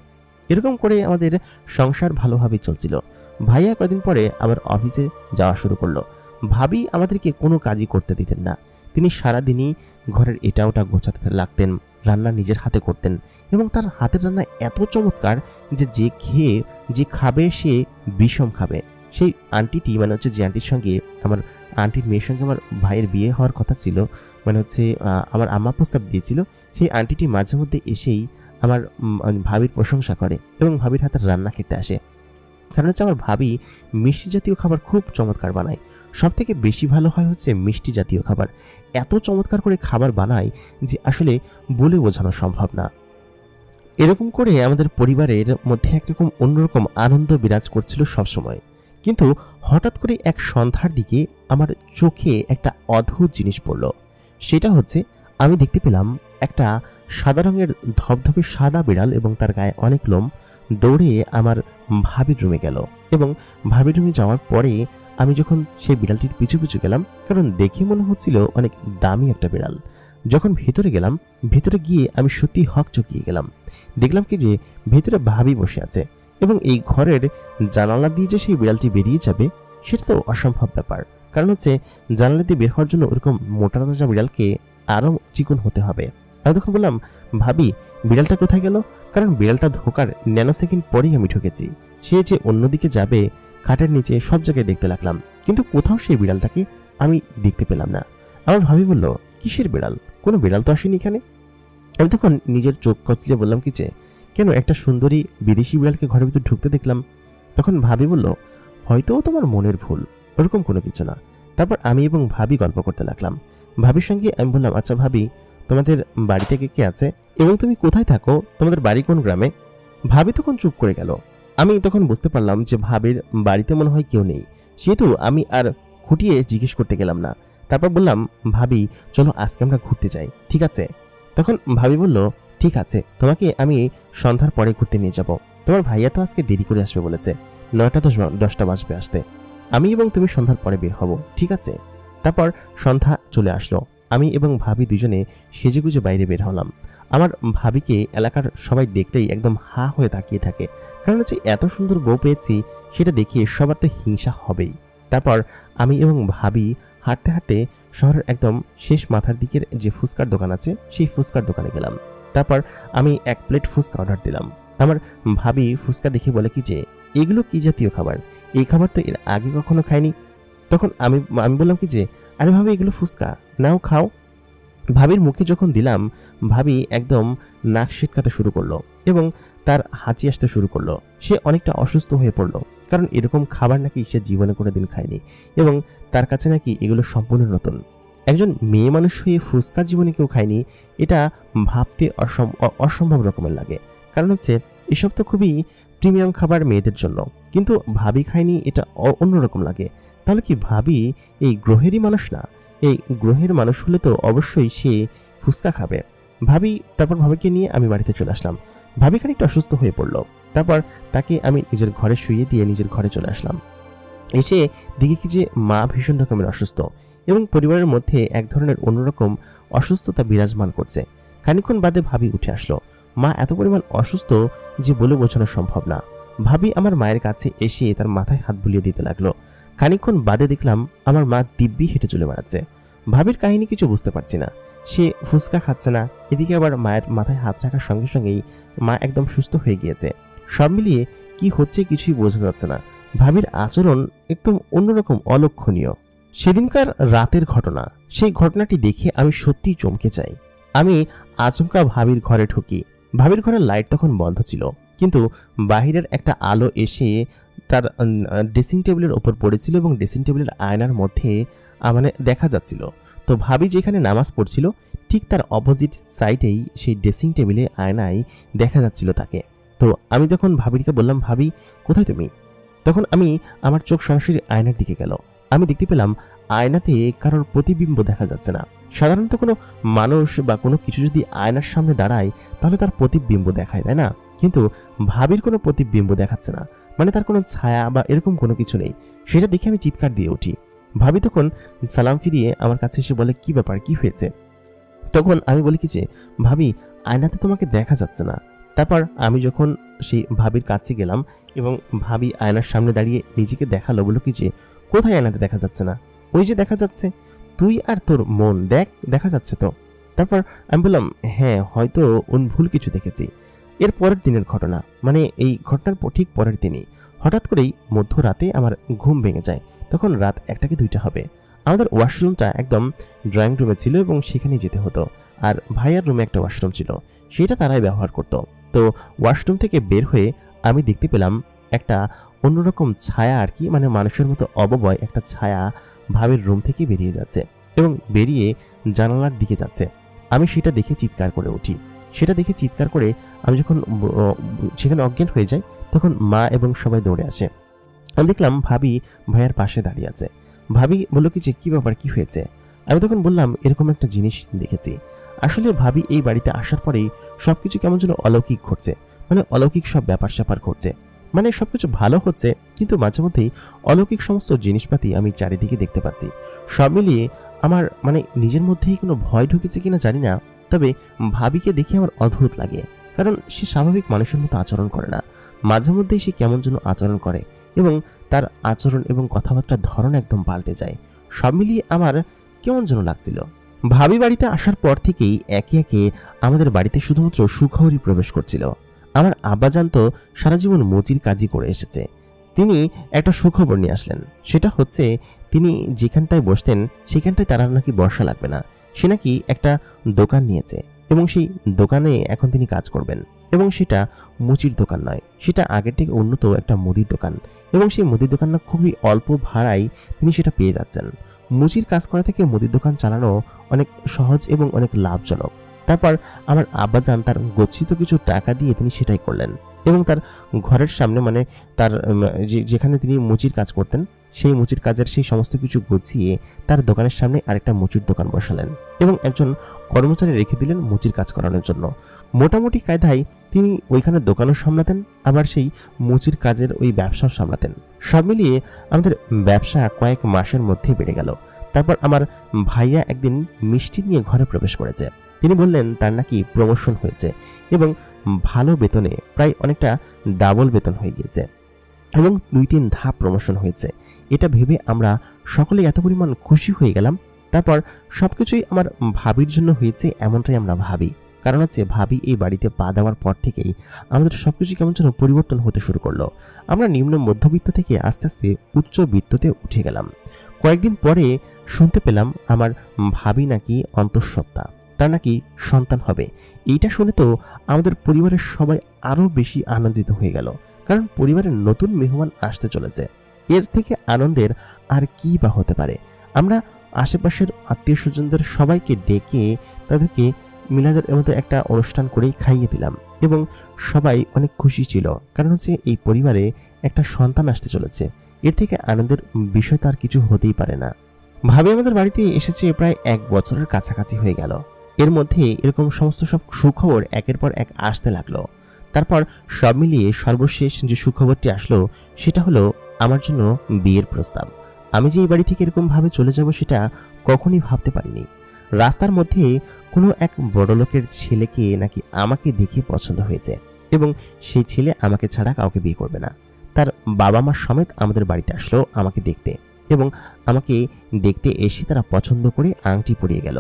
এরকম করে আমাদের সংসার ভালোভাবেই চলছিল। ভাইয়া কয়েকদিন পরে আবার অফিসে যাওয়া শুরু করলো। ভাবি আমাদেরকে কোনো কাজই করতে দিতেন না। তিনি সারাদিনই ঘরের এটা ওটা গোছাতে লাগতেন, রান্না নিজের হাতে করতেন এবং তার হাতের রান্না এত চমৎকার যে যে খাবে সে বিষম খাবে। সেই আন্টিটি, মানে হচ্ছে যে আন্টির সঙ্গে আমার আন্টির মেয়ের সঙ্গে আমার ভাইয়ের বিয়ে হওয়ার কথা ছিল, মানে হচ্ছে আমার আম্মা প্রস্তাব দিয়েছিল, সেই আন্টিটি মাঝে মধ্যে এসেই আমার ভাবির প্রশংসা করে এবং ভাবির হাতের রান্না খেতে আসে। কারণ হচ্ছে আমার ভাবি মিষ্টি জাতীয় খাবার খুব চমৎকার বানায়। সব থেকে বেশি ভালো হয় হচ্ছে মিষ্টি জাতীয় খাবার। এত চমৎকার করে খাবার বানায় যে আসলে বলে বোঝানো সম্ভব না। এরকম করে আমাদের পরিবারের মধ্যে একরকম অন্যরকম আনন্দ বিরাজ করছিল সবসময়। কিন্তু হঠাৎ করে এক সন্ধ্যার দিকে আমার চোখে একটা অদ্ভুত জিনিস পড়ল। সেটা হচ্ছে আমি দেখতে পেলাম একটা সাদা রঙের ধবধবে সাদা বিড়াল এবং তার গায়ে অনেক লোম দৌড়ে আমার ভাবির রুমে গেল। এবং ভাবির রুমে যাওয়ার পরে আমি যখন সেই বিড়ালটির পিছু পিছু গেলাম, কারণ দেখে মনে হচ্ছিল অনেক দামি একটা বিড়াল। যখন ভেতরে গেলাম, ভেতরে গিয়ে আমি সত্যি হকচকিয়ে গেলাম। দেখলাম কি যে ভেতরে ভাবি বসে আছে এবং এই ঘরের জানালা দিয়ে যে সেই বিড়ালটি বেরিয়ে যাবে সেটা তো অসম্ভব ব্যাপার। কারণ হচ্ছে জানালা দিয়ে বের হওয়ার জন্য ওরকম মোটা তাজা বিড়ালকে আরও চিকন হতে হবে। আমি তখন বললাম, ভাবি বিড়ালটা কোথায় গেল? কারণ বিড়ালটা ঢোকার ন্যানো সেকেন্ড পরেই আমি ঢুকেছি। সে যে অন্যদিকে যাবে, খাটের নিচে সব জায়গায় দেখতে লাগলাম, কিন্তু কোথাও সেই বিড়ালটাকে আমি দেখতে পেলাম না। আমার ভাবি বলল, কিসের বিড়াল? কোনো বিড়াল তো আসেনি এখানে। আমি তখন নিজের চোখ কচলে বললাম কি যে কেন একটা সুন্দরী বিদেশি বিড়ালকে ঘরের ভিতর ঢুকতে দেখলাম। তখন ভাবি বলল, হয়তো তোমার মনের ভুল, ওরকম কোনো কিছু না। তারপর আমি এবং ভাবি গল্প করতে লাগলাম। ভাবির সঙ্গে আমি বললাম, আচ্ছা ভাবি, তোমাদের বাড়িতে কে কে আছে এবং তুমি কোথায় থাকো? তোমাদের বাড়ি কোন গ্রামে? ভাবি তখন চুপ করে গেল। আমি তখন বুঝতে পারলাম যে ভাবির বাড়িতে মনে হয় কেউ নেই, সেহেতু আমি আর খুঁটিয়ে জিজ্ঞেস করতে গেলাম না। তারপর বললাম, ভাবি চলো আজকে আমরা ঘুরতে যাই, ঠিক আছে? তখন ভাবি বলল, ঠিক আছে, তোমাকে আমি সন্ধ্যার পরে ঘুরতে নিয়ে যাব। তোমার ভাইয়া তো আজকে দেরি করে আসবে বলেছে, 9টা-10টা বাজবে আসতে। আমি এবং তুমি সন্ধ্যার পরে বের হব, ঠিক আছে? তারপর সন্ধ্যা চলে আসলো। আমি এবং ভাবি দুজনে সেজেগুজে বাইরে বের হলাম। আমার ভাবিকে এলাকার সবাই দেখলেই একদম হা হয়ে তাকিয়ে থাকে, কারণ হচ্ছে এত সুন্দর বউ পেয়েছি, সেটা দেখিয়ে সবার তো হিংসা হবেই। তারপর আমি এবং ভাবি হাঁটতে হাঁটতে শহরের একদম শেষ মাথার দিকের যে ফুচকার দোকান আছে সেই ফুচকার দোকানে গেলাম। তারপর আমি 1 প্লেট ফুচকা অর্ডার দিলাম। আমার ভাবি ফুচকা দেখে বলে কি যে এগুলো কি জাতীয় খাবার, এই খাবার তো এর আগে কখনো খাইনি। তখন আমি বললাম কি যে আরে ভাবি, এগুলো ফুচকা, নাও খাও। ভাবির মুখে যখন দিলাম, ভাবি একদম নাক সিটকাতে শুরু করলো এবং তার হাঁচি আসতে শুরু করলো। সে অনেকটা অসুস্থ হয়ে পড়লো, কারণ এরকম খাবার নাকি সে জীবনে কোনোদিন খায়নি এবং তার কাছে নাকি এগুলো সম্পূর্ণ নতুন। একজন মেয়ে মানুষ হয়ে ফুচকা জীবনে কেউ খায়নি, এটা ভাবতে অসম্ভব রকমের লাগে। কারণ হচ্ছে এসব তো খুবই প্রিমিয়াম খাবার মেয়েদের জন্য, কিন্তু ভাবি খায়নি, এটা অন্যরকম লাগে। তাহলে কি ভাবি এই গ্রহেরই মানুষ না? এই গ্রহের মানুষ হলে তো অবশ্যই সে ফুচকা খাবে। তারপর ভাবিকে নিয়ে আমি বাড়িতে চলে আসলাম। ভাবি খানিকটা অসুস্থ হয়ে পড়লো। তারপর তাকে আমি নিজের ঘরে শুইয়ে দিয়ে নিজের ঘরে চলে আসলাম। এসে দেখি কি যে মা ভীষণ রকমের অসুস্থ এবং পরিবারের মধ্যে এক ধরনের অন্যরকম অসুস্থতা বিরাজমান করছে। খানিকক্ষণ বাদে ভাবি উঠে আসলো। মা এত পরিমাণ অসুস্থ যে বলে বোঝানো সম্ভব না। ভাবি আমার মায়ের কাছে এসে তার মাথায় হাত বুলিয়ে দিতে লাগলো। খানিকক্ষণ বাদে দেখলাম আমার মা দিব্যি হেঁটে চলে বেড়াচ্ছে। ভাবির কাহিনী কিছু বুঝতে পারছি না। সে ফুচকা খাচ্ছে না, এদিকে আবার মায়ের মাথায় হাত রাখার সঙ্গে সঙ্গেই মা একদম সুস্থ হয়ে গিয়েছে। সব মিলিয়ে কি হচ্ছে কিছুই বোঝা যাচ্ছে না। ভাবির আচরণ একদম অন্যরকম, অলক্ষণীয়। সেদিনকার রাতের ঘটনা, সেই ঘটনাটি দেখে আমি সত্যিই চমকে যাই। আমি আচমকা ভাবির ঘরে ঢুকি। ভাবির ঘরের লাইট তখন বন্ধ ছিল, কিন্তু বাহিরের একটা আলো এসে তার ড্রেসিং টেবিলের ওপর পড়েছিল এবং ড্রেসিং টেবিলের আয়নার মধ্যে মানে দেখা যাচ্ছিল। তো ভাবি যেখানে নামাজ পড়ছিল ঠিক তার অপোজিট সাইডেই সেই ড্রেসিং টেবিলে আয়নায় দেখা যাচ্ছিল তাকে। তো আমি যখন ভাবিকে বললাম, ভাবি কোথায় তুমি, তখন আমার চোখ সরাসরি আয়নার দিকে গেল। আমি দেখতে পেলাম আয়নাতে কারোর প্রতিবিম্ব দেখা যাচ্ছে না। সাধারণত কোনো মানুষ বা কোনো কিছু যদি আয়নার সামনে দাঁড়ায় তাহলে তার প্রতিবিম্ব দেখায়, তাই না? কিন্তু ভাবির কোনো প্রতিবিম্ব দেখাচ্ছে না, মানে তার কোনো ছায়া বা এরকম কোনো কিছু নেই। সেটা দেখে আমি চিৎকার দিয়ে উঠি। ভাবি তখন সালাম ফিরিয়ে আমার কাছে এসে বলে, কি ব্যাপার, কি হয়েছে? তখন আমি বলি কি যে, ভাবি আয়নাতে তোমাকে দেখা যাচ্ছে না। তারপর আমি যখন সেই ভাবির কাছে গেলাম এবং ভাবি আয়নার সামনে দাঁড়িয়ে নিজেকে দেখালো, বললো কি যে, কোথায় আয়নাতে দেখা যাচ্ছে না? ওই যে দেখা যাচ্ছে, তুই আর তোর মন, দেখা যাচ্ছে তো। তারপর আমি বললাম, হ্যাঁ হয়তো ভুল কিছু দেখেছি। এর পরের দিনের ঘটনা, মানে এই ঘটনার ঠিক পরের দিনই হঠাৎ করেই মধ্যরাতে আমার ঘুম ভেঙে যায়। তখন রাত 1টা কি 2টা হবে। আমাদের ওয়াশরুমটা একদম ড্রয়িং রুমে ছিল এবং সেখানে যেতে হতো। আর ভাইয়ার রুমে একটা ওয়াশরুম ছিল, সেটা তারাই ব্যবহার করত। তো ওয়াশরুম থেকে বের হয়ে আমি দেখতে পেলাম একটা অন্যরকম ছায়া আর কি, মানে মানুষের মতো অববয় একটা ছায়া ভাবির রুম থেকে বেরিয়ে যাচ্ছে এবং বেরিয়ে জানালার দিকে যাচ্ছে। আমি সেটা দেখে চিৎকার করে উঠি। সেটা দেখে চিৎকার করে আমি যখন সেখানে অজ্ঞান হয়ে যাই, তখন মা এবং সবাই দৌড়ে আসে। আমি দেখলাম ভাবি ভাইয়ার পাশে দাঁড়িয়ে আছে। ভাবি বলল কি যে, কি ব্যাপার, কি হয়েছে? আমি তখন বললাম, এরকম একটা জিনিস দেখেছি। আসলে ভাবি এই বাড়িতে আসার পরেই সবকিছু কেমন যেন অলৌকিক ঘটছে, মানে অলৌকিক সব ব্যাপার স্যাপার ঘটছে। মানে সবকিছু ভালো হচ্ছে, কিন্তু মাঝে মধ্যেই অলৌকিক সমস্ত জিনিসপাতি আমি চারিদিকে দেখতে পাচ্ছি। সব মিলিয়ে আমার মানে নিজের মধ্যেই কোনো ভয় ঢুকেছে কিনা জানি না, তবে ভাবিকে দেখে আমার অদ্ভুত লাগে। কারণ সে স্বাভাবিক মানুষের মতো আচরণ করে না, মাঝে মধ্যেই সে কেমন যেন আচরণ করে এবং তার আচরণ এবং কথাবার্তার ধরন একদম পাল্টে যায়। সব মিলিয়ে আমার কেমন যেন লাগছিল। ভাবি বাড়িতে আসার পর থেকেই একে একে আমাদের বাড়িতে শুধুমাত্র সুখবরই প্রবেশ করছিল। আমার আব্বাজান তো সারা জীবন মুচির কাজই করে এসেছে, তিনি একটা সুখবর নিয়ে আসলেন। সেটা হচ্ছে, তিনি যেখানটায় বসতেন সেখানটায় তার আর নাকি বর্ষা লাগবে না। সে নাকি একটা দোকান নিয়েছে এবং সেই দোকানে এখন তিনি কাজ করবেন। এবং সেটা মুচির দোকান নয়, সেটা আগের থেকে উন্নত একটা মুদির দোকান এবং সেই মুদির দোকানটা খুবই অল্প ভাড়ায় তিনি সেটা পেয়ে যাচ্ছেন। মুচির কাজ করা থেকে মুদির দোকান চালানো অনেক সহজ এবং অনেক লাভজনক। তারপর আমার আব্বাজান তার গচ্ছিত কিছু টাকা দিয়ে তিনি সেটাই করলেন এবং তার ঘরের সামনে, মানে তার যেখানে তিনি মুচির কাজ করতেন সেই মুচির কাজের সেই সমস্ত কিছু গুছিয়ে তার দোকানের সামনে আরেকটা মুচির দোকান বসালেন এবং একজন কর্মচারী রেখে দিলেন মুচির কাজ করানোর জন্য। মোটামুটি কায়দায় তিনি ওইখানে দোকানও সামলাতেন, আবার সেই মুচির কাজের ওই ব্যবসাও সামলাতেন। সব মিলিয়ে আমাদের ব্যবসা কয়েক মাসের মধ্যেই বেড়ে গেল। তারপর আমার ভাইয়া একদিন মিষ্টি নিয়ে ঘরে প্রবেশ করেছে। তিনি বললেন তার নাকি প্রমোশন হয়েছে এবং ভালো বেতনে, প্রায় অনেকটা ডাবল বেতন হয়ে গিয়েছে এবং 2-3 ধাপ প্রমোশন হয়েছে। এটা ভেবে আমরা সকলেই এত পরিমাণ খুশি হয়ে গেলাম। তারপর সবকিছুই আমার ভাবির জন্য হয়েছে এমনটাই আমরা ভাবি। কারণ হচ্ছে, ভাবি এই বাড়িতে পা দেওয়ার পর থেকেই আমাদের সবকিছু কেমন যেন পরিবর্তন হতে শুরু করলো। আমরা নিম্ন মধ্যবিত্ত থেকে আস্তে আস্তে উচ্চ বিত্ততে উঠে গেলাম। কয়েকদিন পরে শুনতে পেলাম আমার ভাবি নাকি অন্তঃসত্ত্বা, তার নাকি সন্তান হবে। এইটা শুনে তো আমাদের পরিবারের সবাই আরো বেশি আনন্দিত হয়ে গেল, কারণ পরিবারের নতুন মেহমান আসতে চলেছে। এর থেকে আনন্দের আর কি বা হতে পারে। আমরা আশেপাশের আত্মীয় স্বজনদের সবাইকে ডেকে তাদেরকে মিলাদের মধ্যে একটা অনুষ্ঠান করেই খাইয়ে দিলাম এবং সবাই অনেক খুশি ছিল, কারণ হচ্ছে এই পরিবারে একটা সন্তান আসতে চলেছে। এর থেকে আনন্দের বিষয় তো আর কিছু হতেই পারে না। ভাবি আমাদের বাড়িতে এসেছে প্রায় 1 বছরের কাছাকাছি হয়ে গেল। এর মধ্যে এরকম সমস্ত সব সুখবর একের পর এক আসতে লাগলো। তারপর সব মিলিয়ে সর্বশেষ যে সুখবরটি আসলো সেটা হলো আমার জন্য বিয়ের প্রস্তাব। আমি যে এই বাড়ি থেকে এরকমভাবে চলে যাব সেটা কখনোই ভাবতে পারিনি। রাস্তার মধ্যে কোনো এক বড়লোকের ছেলেকে নাকি আমাকে দেখে পছন্দ হয়েছে এবং সেই ছেলে আমাকে ছাড়া কাউকে বিয়ে করবে না। তার বাবা মা সমেত আমাদের বাড়িতে আসলো আমাকে দেখতে এবং আমাকে দেখতে এসে তারা পছন্দ করে আংটি পরিয়ে গেল।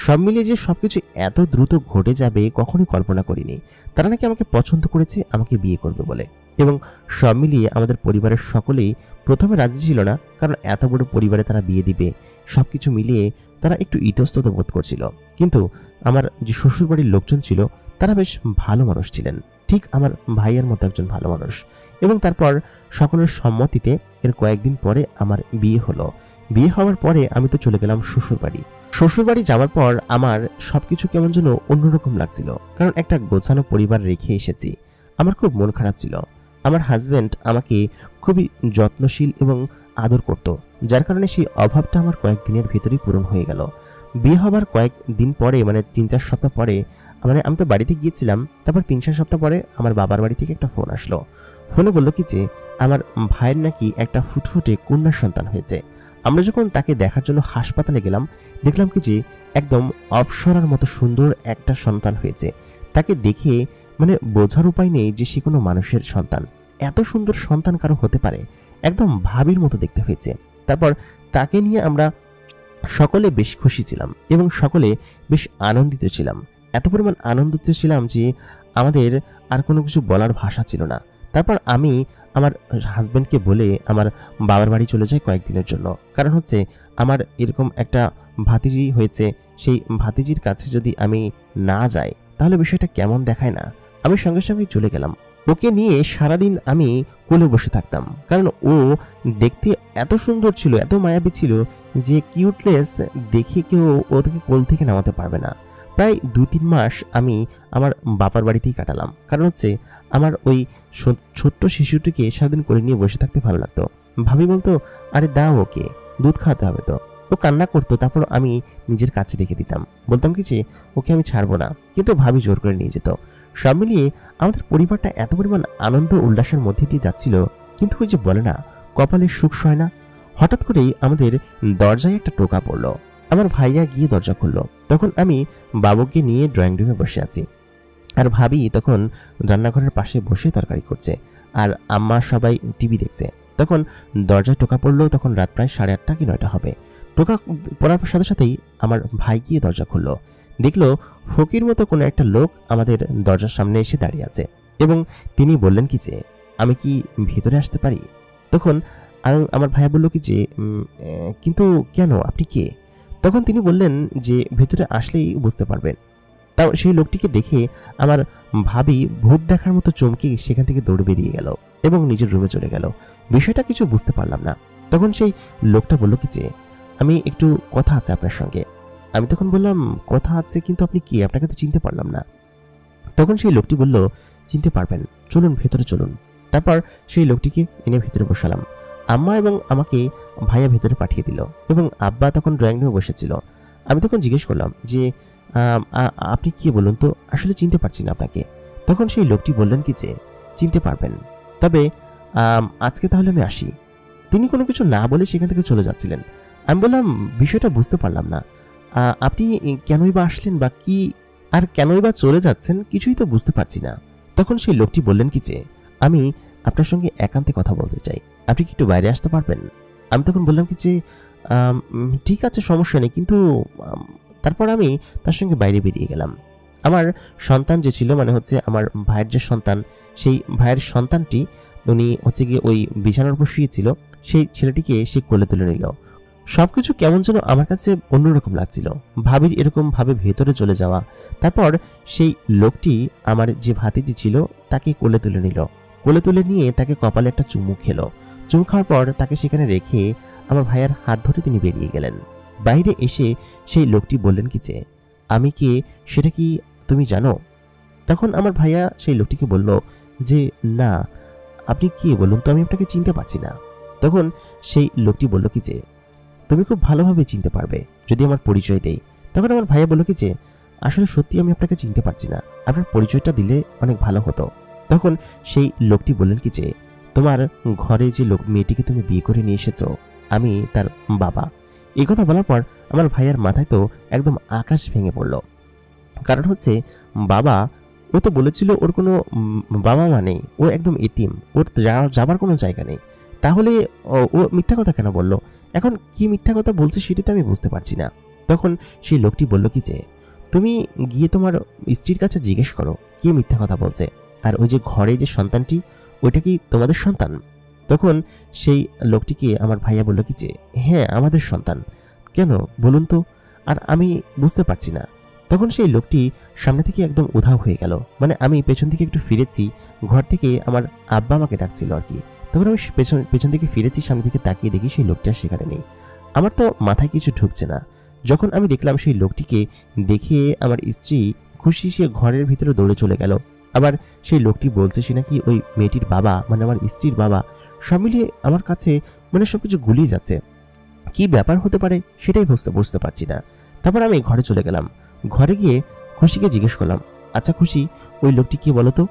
সব মিলিয়ে যে সবকিছু এত দ্রুত ঘটে যাবে কখনোই কল্পনা করিনি। তারা নাকি আমাকে পছন্দ করেছে, আমাকে বিয়ে করবে বলে। এবং সব মিলিয়ে আমাদের পরিবারের সকলেই প্রথমে রাজি ছিল না, কারণ এত বড় পরিবারে তারা বিয়ে দিবে। সবকিছু মিলিয়ে তারা একটু ইতস্তত বোধ করছিল। কিন্তু আমার যে শ্বশুরবাড়ির লোকজন ছিল তারা বেশ ভালো মানুষ ছিলেন, ঠিক আমার ভাইয়ের মতো একজন ভালো মানুষ। এবং তারপর সকলের সম্মতিতে এর কয়েকদিন পরে আমার বিয়ে হলো। বিয়ে হওয়ার পরে আমি তো চলে গেলাম শ্বশুরবাড়ি। শ্বশুরবাড়ি যাওয়ার পর আমার সবকিছু কেমন যেন অন্যরকম লাগছিল, কারণ একটা গোছানো পরিবার রেখে এসেছি। আমার খুব মন খারাপ ছিল। আমার হাজব্যান্ড আমাকে খুবই যত্নশীল এবং আদর করত, যার কারণে সেই অভাবটা আমার কয়েকদিনের ভেতরেই পূরণ হয়ে গেল। বিয়ে হবার কয়েকদিন পরে, মানে 3-4 সপ্তাহ পরে, মানে আমি তো বাড়িতে গিয়েছিলাম, তারপর 3-4 সপ্তাহ পরে আমার বাবার বাড়ি থেকে একটা ফোন আসলো। ফোনে বললো কি যে আমার ভাইয়ের নাকি একটা ফুটফুটে কন্যা সন্তান হয়েছে। আমরা যখন তাকে দেখার জন্য হাসপাতালে গেলাম, দেখলাম কি যে একদম অপ্সরার মতো সুন্দর একটা সন্তান হয়েছে। তাকে দেখে মানে বোঝার উপায় নেই যে সে কোনো মানুষের সন্তান। এত সুন্দর সন্তান কারো হতে পারে, একদম ভাবির মতো দেখতে হয়েছে। তারপর তাকে নিয়ে আমরা সকলে বেশ খুশি ছিলাম এবং সকলে বেশ আনন্দিত ছিলাম। এত পরিমাণ আনন্দিত ছিলাম যে আমাদের আর কোনো কিছু বলার ভাষা ছিল না। তারপর আমি আমার হাজব্যান্ডকে বলে আমার বাবার বাড়ি চলে যাই কয়েকদিনের জন্য। কারণ হচ্ছে আমার এরকম একটা ভাতিজি হয়েছে, সেই ভাতিজির কাছে যদি আমি না যাই তাহলে বিষয়টা কেমন দেখায় না। আমি সঙ্গে সঙ্গেই চলে গেলাম। ওকে নিয়ে সারাদিন আমি কোলে বসে থাকতাম, কারণ ও দেখতে এত সুন্দর ছিল, এত মায়াবী ছিল যে কিউটনেস দেখে কেউ ওদেরকে কোল থেকে নামাতে পারবে না। প্রায় 2-3 মাস আমি আমার বাবার বাড়িতেই কাটালাম, কারণ হচ্ছে আমার ওই ছোট্ট শিশুটিকে সারাদিন কোলে নিয়ে বসে থাকতে ভালো লাগতো। ভাবি বলতো, আরে দাও ওকে, দুধ খাওয়াতে হবে তো। ও কান্না করতো, তারপর আমি নিজের কাছে রেখে দিতাম, বলতাম কি যে ওকে আমি ছাড়বো না, কিন্তু ভাবি জোর করে নিয়ে যেত। সব মিলিয়ে আমাদের পরিবারটা এত পরিমাণ আনন্দ উল্লাসের মধ্যে দিয়ে যাচ্ছিল। কিন্তু ওই যে বলে না, কপালের সুখ সয় না। হঠাৎ করেই আমাদের দরজায় একটা টোকা পড়লো। আমার ভাইয়া গিয়ে দরজা খুললো। তখন আমি বাবুকে নিয়ে ড্রয়িং রুমে বসে আছি, আর ভাবি তখন রান্নাঘরের পাশে বসে তরকারি করছে, আর আম্মা সবাই টিভি দেখছে। তখন দরজায় টোকা পড়লো। তখন রাত প্রায় 8:30 কি 9টা হবে। টোকা পড়ার সাথে সাথেই আমার ভাই গিয়ে দরজা খুললো। দেখলো ফকির মতো কোনো একটা লোক আমাদের দরজার সামনে এসে দাঁড়িয়ে আছে এবং তিনি বললেন কি যে আমি কি ভেতরে আসতে পারি? তখন আমার ভাইয়া বলল কি যে কিন্তু কেন, আপনি কে? তখন তিনি বললেন যে ভেতরে আসলেই বুঝতে পারবেন। তাও সেই লোকটিকে দেখে আমার ভাবি ভূত দেখার মতো চমকে সেখান থেকে দৌড়ে বেরিয়ে গেল এবং নিজের রুমে চলে গেল। বিষয়টা কিছু বুঝতে পারলাম না। তখন সেই লোকটা বলল কি যে আমি একটু কথা আছে আপনার সঙ্গে। আমি তখন বললাম, কথা আছে, কিন্তু আপনি কে? আপনাকে তো চিনতে পারলাম না। তখন সেই লোকটি বলল, চিনতে পারবেন, চলুন ভেতরে চলুন। তারপর সেই লোকটিকে এনে ভেতরে বসালাম। আম্মা এবং আমাকে ভাইয়া ভেতরে পাঠিয়ে দিল এবং আব্বা তখন ড্রয়িং রুমে বসেছিল। আমি তখন জিজ্ঞেস করলাম যে আপনি কি বলুন তো, আসলে চিনতে পারছি না আপনাকে। তখন সেই লোকটি বললেন কি যে চিনতে পারবেন, তবে আজকে তাহলে আমি আসি। তিনি কোনো কিছু না বলে সেখান থেকে চলে যাচ্ছিলেন। আমি বললাম, বিষয়টা বুঝতে পারলাম না, আপনি কেনই বা আসলেন বা কি, আর কেনই বা চলে যাচ্ছেন, কিছুই তো বুঝতে পারছি না। তখন সেই লোকটি বললেন কি যে আমি আপনার সঙ্গে একান্তে কথা বলতে চাই, আপনি কি একটু বাইরে আসতে পারবেন? আমি তখন বললাম কি যে ঠিক আছে, সমস্যা নেই, কিন্তু তারপর আমি তার সঙ্গে বাইরে বেরিয়ে গেলাম। আমার সন্তান যে ছিল, মানে হচ্ছে আমার ভাইয়ের যে সন্তান, সেই ভাইয়ের সন্তানটি উনি হচ্ছে গিয়ে ওই বিছানার উপর শুয়েছিল, সেই ছেলেটিকে সে কোলে তুলে নিল। সবকিছু কেমন যেন আমার কাছে অন্যরকম লাগছিল। ভাবির এরকম ভাবে ভেতরে চলে যাওয়া, তারপর সেই লোকটি আমার যে ভাতিজি ছিল তাকে কোলে তুলে নিল। কোলে তুলে নিয়ে তাকে কপালে একটা চুমু খেলো। চুমু খাওয়ার পর তাকে সেখানে রেখে আমার ভাইয়ের হাত ধরে তিনি বেরিয়ে গেলেন। বাইরে এসে সেই লোকটি বললেন কি যে আমি কে সেটা কি তুমি জানো? তখন আমার ভাইয়া সেই লোকটিকে বলল যে না, আপনি কে বলুন তো, আমি আপনাকে চিনতে পারছি না। তখন সেই লোকটি বলল কি যে তুমি খুব ভালোভাবে চিনতে পারবে যদি আমার পরিচয় দেই। তখন আমার ভাইয়া বলল কি যে, আসলে সত্যি আমি আপনাকে চিনতে পারছি না, আপনার পরিচয়টা দিলে অনেক ভালো হতো। তখন সেই লোকটি বললেন কি যে, তোমার ঘরে যে মেয়েটিকে তুমি বিয়ে করে নিয়ে এসেছো, আমি তার বাবা। এই কথা বলার পর আমার ভাইয়ার মাথায় তো একদম আকাশ ভেঙে পড়ল। কারণ হচ্ছে বাবা, ও তো বলেছিল ওর কোনো বাবা মা নেই, ও একদম এতিম, ওর যাবার কোনো জায়গা নেই। তাহলে ও মিথ্যা কথা কেন বলল? এখন কি মিথ্যা কথা বলছে সেটা তো আমি বুঝতে পারছি না। তখন সেই লোকটি বলল কি যে, তুমি গিয়ে তোমার স্ত্রীর কাছে জিজ্ঞেস করো কে মিথ্যা কথা বলছে, আর ওই যে ঘরে যে সন্তানটি, ওইটা কি তোমাদের সন্তান? তখন সেই লোকটিকে আমার ভাইয়া বলল কি যে, হ্যাঁ আমাদের সন্তান। কেন বলুন তো? আর আমি বুঝতে পারছি না। তখন সেই লোকটি সামনে থেকে একদম উধাও হয়ে গেল। মানে আমি পেছন দিকে একটু ফিরেছি, ঘর থেকে আমার আব্বা আমাকে ডাকছিল আর কি। তখন আমি পেছন দিকে ফিরেছি, সামনে দিকে তাকিয়ে দেখি সেই লোকটা সেখানে নেই। আমার তো মাথায় কিছু ঢুকছে না। যখন আমি দেখলাম সেই লোকটিকে, দেখে আমার স্ত্রী খুশি, সে ঘরের ভিতরে দৌড়ে চলে গেল। আবার সেই লোকটি বলছে সে নাকি ওই মেয়েটির বাবা, মানে আমার স্ত্রীর বাবা। সব মিলিয়ে আমার কাছে মানে সবকিছু গুলিয়ে যাচ্ছে। কি ব্যাপার হতে পারে সেটাই বুঝতে পারছি না। তারপর আমি ঘরে চলে গেলাম। ঘরে গিয়ে খুশিকে জিজ্ঞেস করলাম, আচ্ছা খুশি, ওই লোকটি কি বলো তো?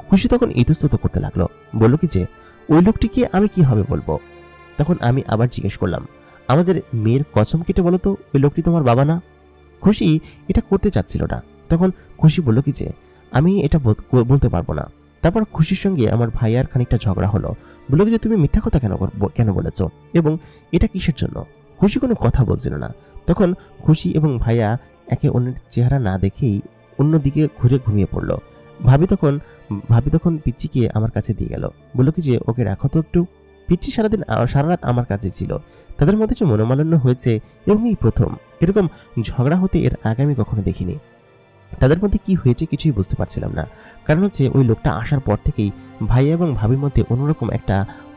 খুশি তখন ইতস্তত করতে লাগলো, বলল কি যে, ওই লোকটিকে আমি কিভাবে বলবো? তখন আমি আবার জিজ্ঞেস করলাম, আমাদের মেয়ের কসম কেটে বলো তো ওই লোকটি তোমার বাবা না? খুশি এটা করতে চাচ্ছিল না। তখন খুশি বলল কি যে, আমি এটা বলতে পারবো না। তারপর খুশির সঙ্গে আমার ভাইয়ার খানিকটা ঝগড়া হলো। বলল কি যে, তুমি মিথ্যা কথা কেন বলেছ, এবং এটা কিসের জন্য? খুশি কোনো কথা বলছিল না। তখন খুশি এবং ভাইয়া একে অন্যের চেহারা না দেখেই অন্যদিকে ঘুরে ঘুমিয়ে পড়ল। ভাবি তখন পিচ্চিকে আমার কাছে দিয়ে গেল, বলল কি যে, ওকে রাখো তো একটু। পিচ্চি সারা রাত আমার কাছে ছিল। তাদের মধ্যে যে মনোমালিন্য হয়েছে, এবং এই প্রথম এরকম ঝগড়া হতে এর আগে আমি কখনো দেখিনি। তাদের মধ্যে কি হয়েছে কিছুই বুঝতে পারছিলাম না। কারণ হচ্ছে ওই লোকটা আসার পর থেকেই ভাইয়া এবং ভাবির মধ্যে অন্যরকম একটা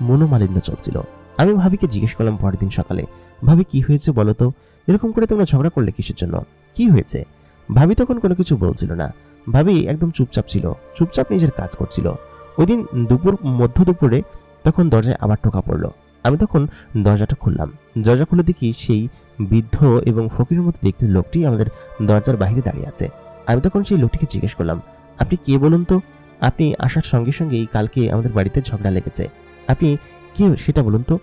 মনোমালিন্য চলছিল। আমি ভাবিকে জিজ্ঞেস করলাম পরের দিন সকালে, ভাবি কি হয়েছে বলো তো? এরকম করে তোমরা ঝগড়া করলে কিসের জন্য? কি হয়েছে? ভাবি তখন কোনো কিছু বলছিল না। ভাবি একদম চুপচাপ ছিল, চুপচাপ নিজের কাজ করছিল। ওই দিন মধ্য দুপুরে তখন দরজায় আবার টোকা পড়লো। আমি তখন দরজাটা খুললাম। দরজা খুলে দেখি সেই বৃদ্ধ এবং ফকিরের মতো দেখতে লোকটি আমাদের দরজার বাইরে দাঁড়িয়ে আছে। আমি তখন সেই লোকটিকে জিজ্ঞেস করলাম, আপনি কে বলুন তো? আপনি আসার সঙ্গে সঙ্গেই কালকে আমাদের বাড়িতে ঝগড়া লেগেছে, আপনি কে সেটা বলুন তো?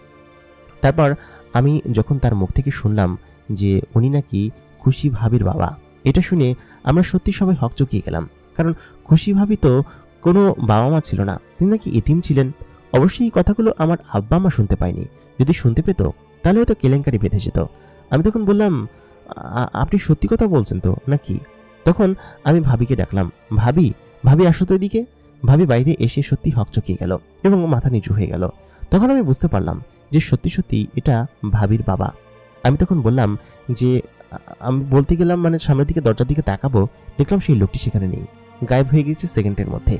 তারপর আমি যখন তার মুখ থেকে শুনলাম যে উনি নাকি খুশি ভাবির বাবা, এটা শুনে আমরা সত্যি সবাই হকচকিয়ে গেলাম। কারণ খুশি ভাবি তো কোনো বাবা মা ছিল না, তিনি নাকি এতিম ছিলেন। অবশ্যই এই কথাগুলো আমার আব্বা মা শুনতে পায়নি। যদি শুনতে পেত তাহলে হয়তো কেলেঙ্কারি বেঁধে যেত। আমি তখন বললাম, আপনি সত্যি কথা বলছেন তো নাকি? তখন আমি ভাবিকে ডাকলাম, ভাবি, ভাবি আসো তো এদিকে। ভাবি বাইরে এসে সত্যি হকচকিয়ে গেল এবং মাথা নিচু হয়ে গেল। তখন আমি বুঝতে পারলাম যে সত্যি সত্যি এটা ভাবির বাবা। আমি তখন বললাম যে, আমি বলতে গেলাম মানে সামনের দিকে দরজার দিকে তাকাবো, দেখলাম সেই লোকটি সেখানে নেই, গায়েব হয়ে গেছে সেকেন্ডের মধ্যে।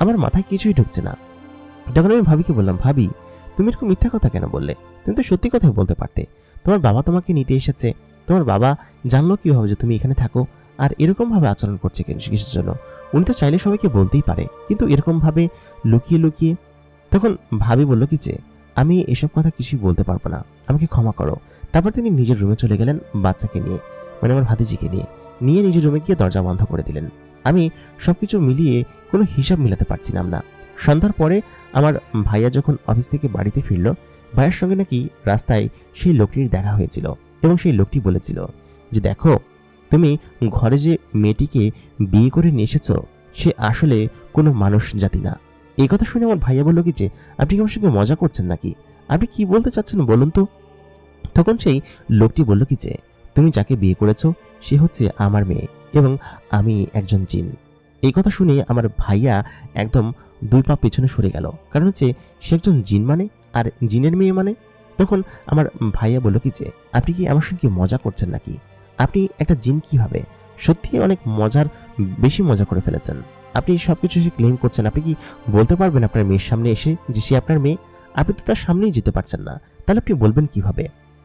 আমার মাথায় কিছুই ঢুকছে না। তখন আমি ভাবিকে বললাম, ভাবি তুমি এরকম মিথ্যা কথা কেন বললে? তুমি তো সত্যি কথাই বলতে পারতে। তোমার বাবা তোমাকে নিতে এসেছে, তোমার বাবা জানলো কিভাবে যে তুমি এখানে থাকো, আর এরকম ভাবে আচরণ করছে কিসের জন্য? উনি তো চাইলে সবাইকে বলতেই পারে, কিন্তু এরকম ভাবে লুকিয়ে লুকিয়ে। তখন ভাবি বলল কি যে, আমি এসব কথা কিছুই বলতে পারবো না, আমাকে ক্ষমা করো। তারপর তিনি নিজের রুমে চলে গেলেন, বাচ্চাকে নিয়ে, মানে আমার ভাতিজিকে নিয়ে নিজের রুমে গিয়ে দরজা বন্ধ করে দিলেন। আমি সবকিছু মিলিয়ে কোনো হিসাব মিলাতে পারছিলাম না। সন্ধ্যার পরে আমার ভাইয়া যখন অফিস থেকে বাড়িতে ফিরল, ভাইয়ের সঙ্গে নাকি রাস্তায় সেই লোকটির দেখা হয়েছিল, এবং সেই লোকটি বলেছিল যে, দেখো তুমি ঘরে যে মেয়েটিকে বিয়ে করে নিয়ে এসেছো, সে আসলে কোনো মানুষ জাতি না। এই কথা শুনে আমার ভাইয়া বলল কি যে, আপনি কি আমার সঙ্গে মজা করছেন নাকি? আপনি কি বলতে চাচ্ছেন বলুন তো? তখন সেই লোকটি বলল কি যে, তুমি যাকে বিয়ে করেছো সে হচ্ছে আমার মেয়ে, এবং আমি একজন জিন। এই কথা শুনে আমার ভাইয়া একদম 2 পা পেছনে সরে গেল। কারণ হচ্ছে সে একজন জিন মানে, আর জিনের মেয়ে মানে। তখন আমার ভাইয়া বলল কি যে, আপনি কি আমার সঙ্গে মজা করছেন নাকি? আপনি একটা জিন কিভাবে? সত্যি অনেক বেশি মজা করে ফেলেছেন। আপনি সবকিছু ক্লেম করছেন। আপনি কি বলতে পারবেন আপনার মেয়ের সামনে এসে যে সে আপনার মেয়ে? আপনি তো তার সামনেই যেতে পারছেন না, তাহলে আপনি বলবেন কিভাবে?